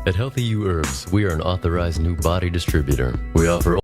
Speaker 10: At Healthy You Herbs, we are an authorized new body distributor. We offer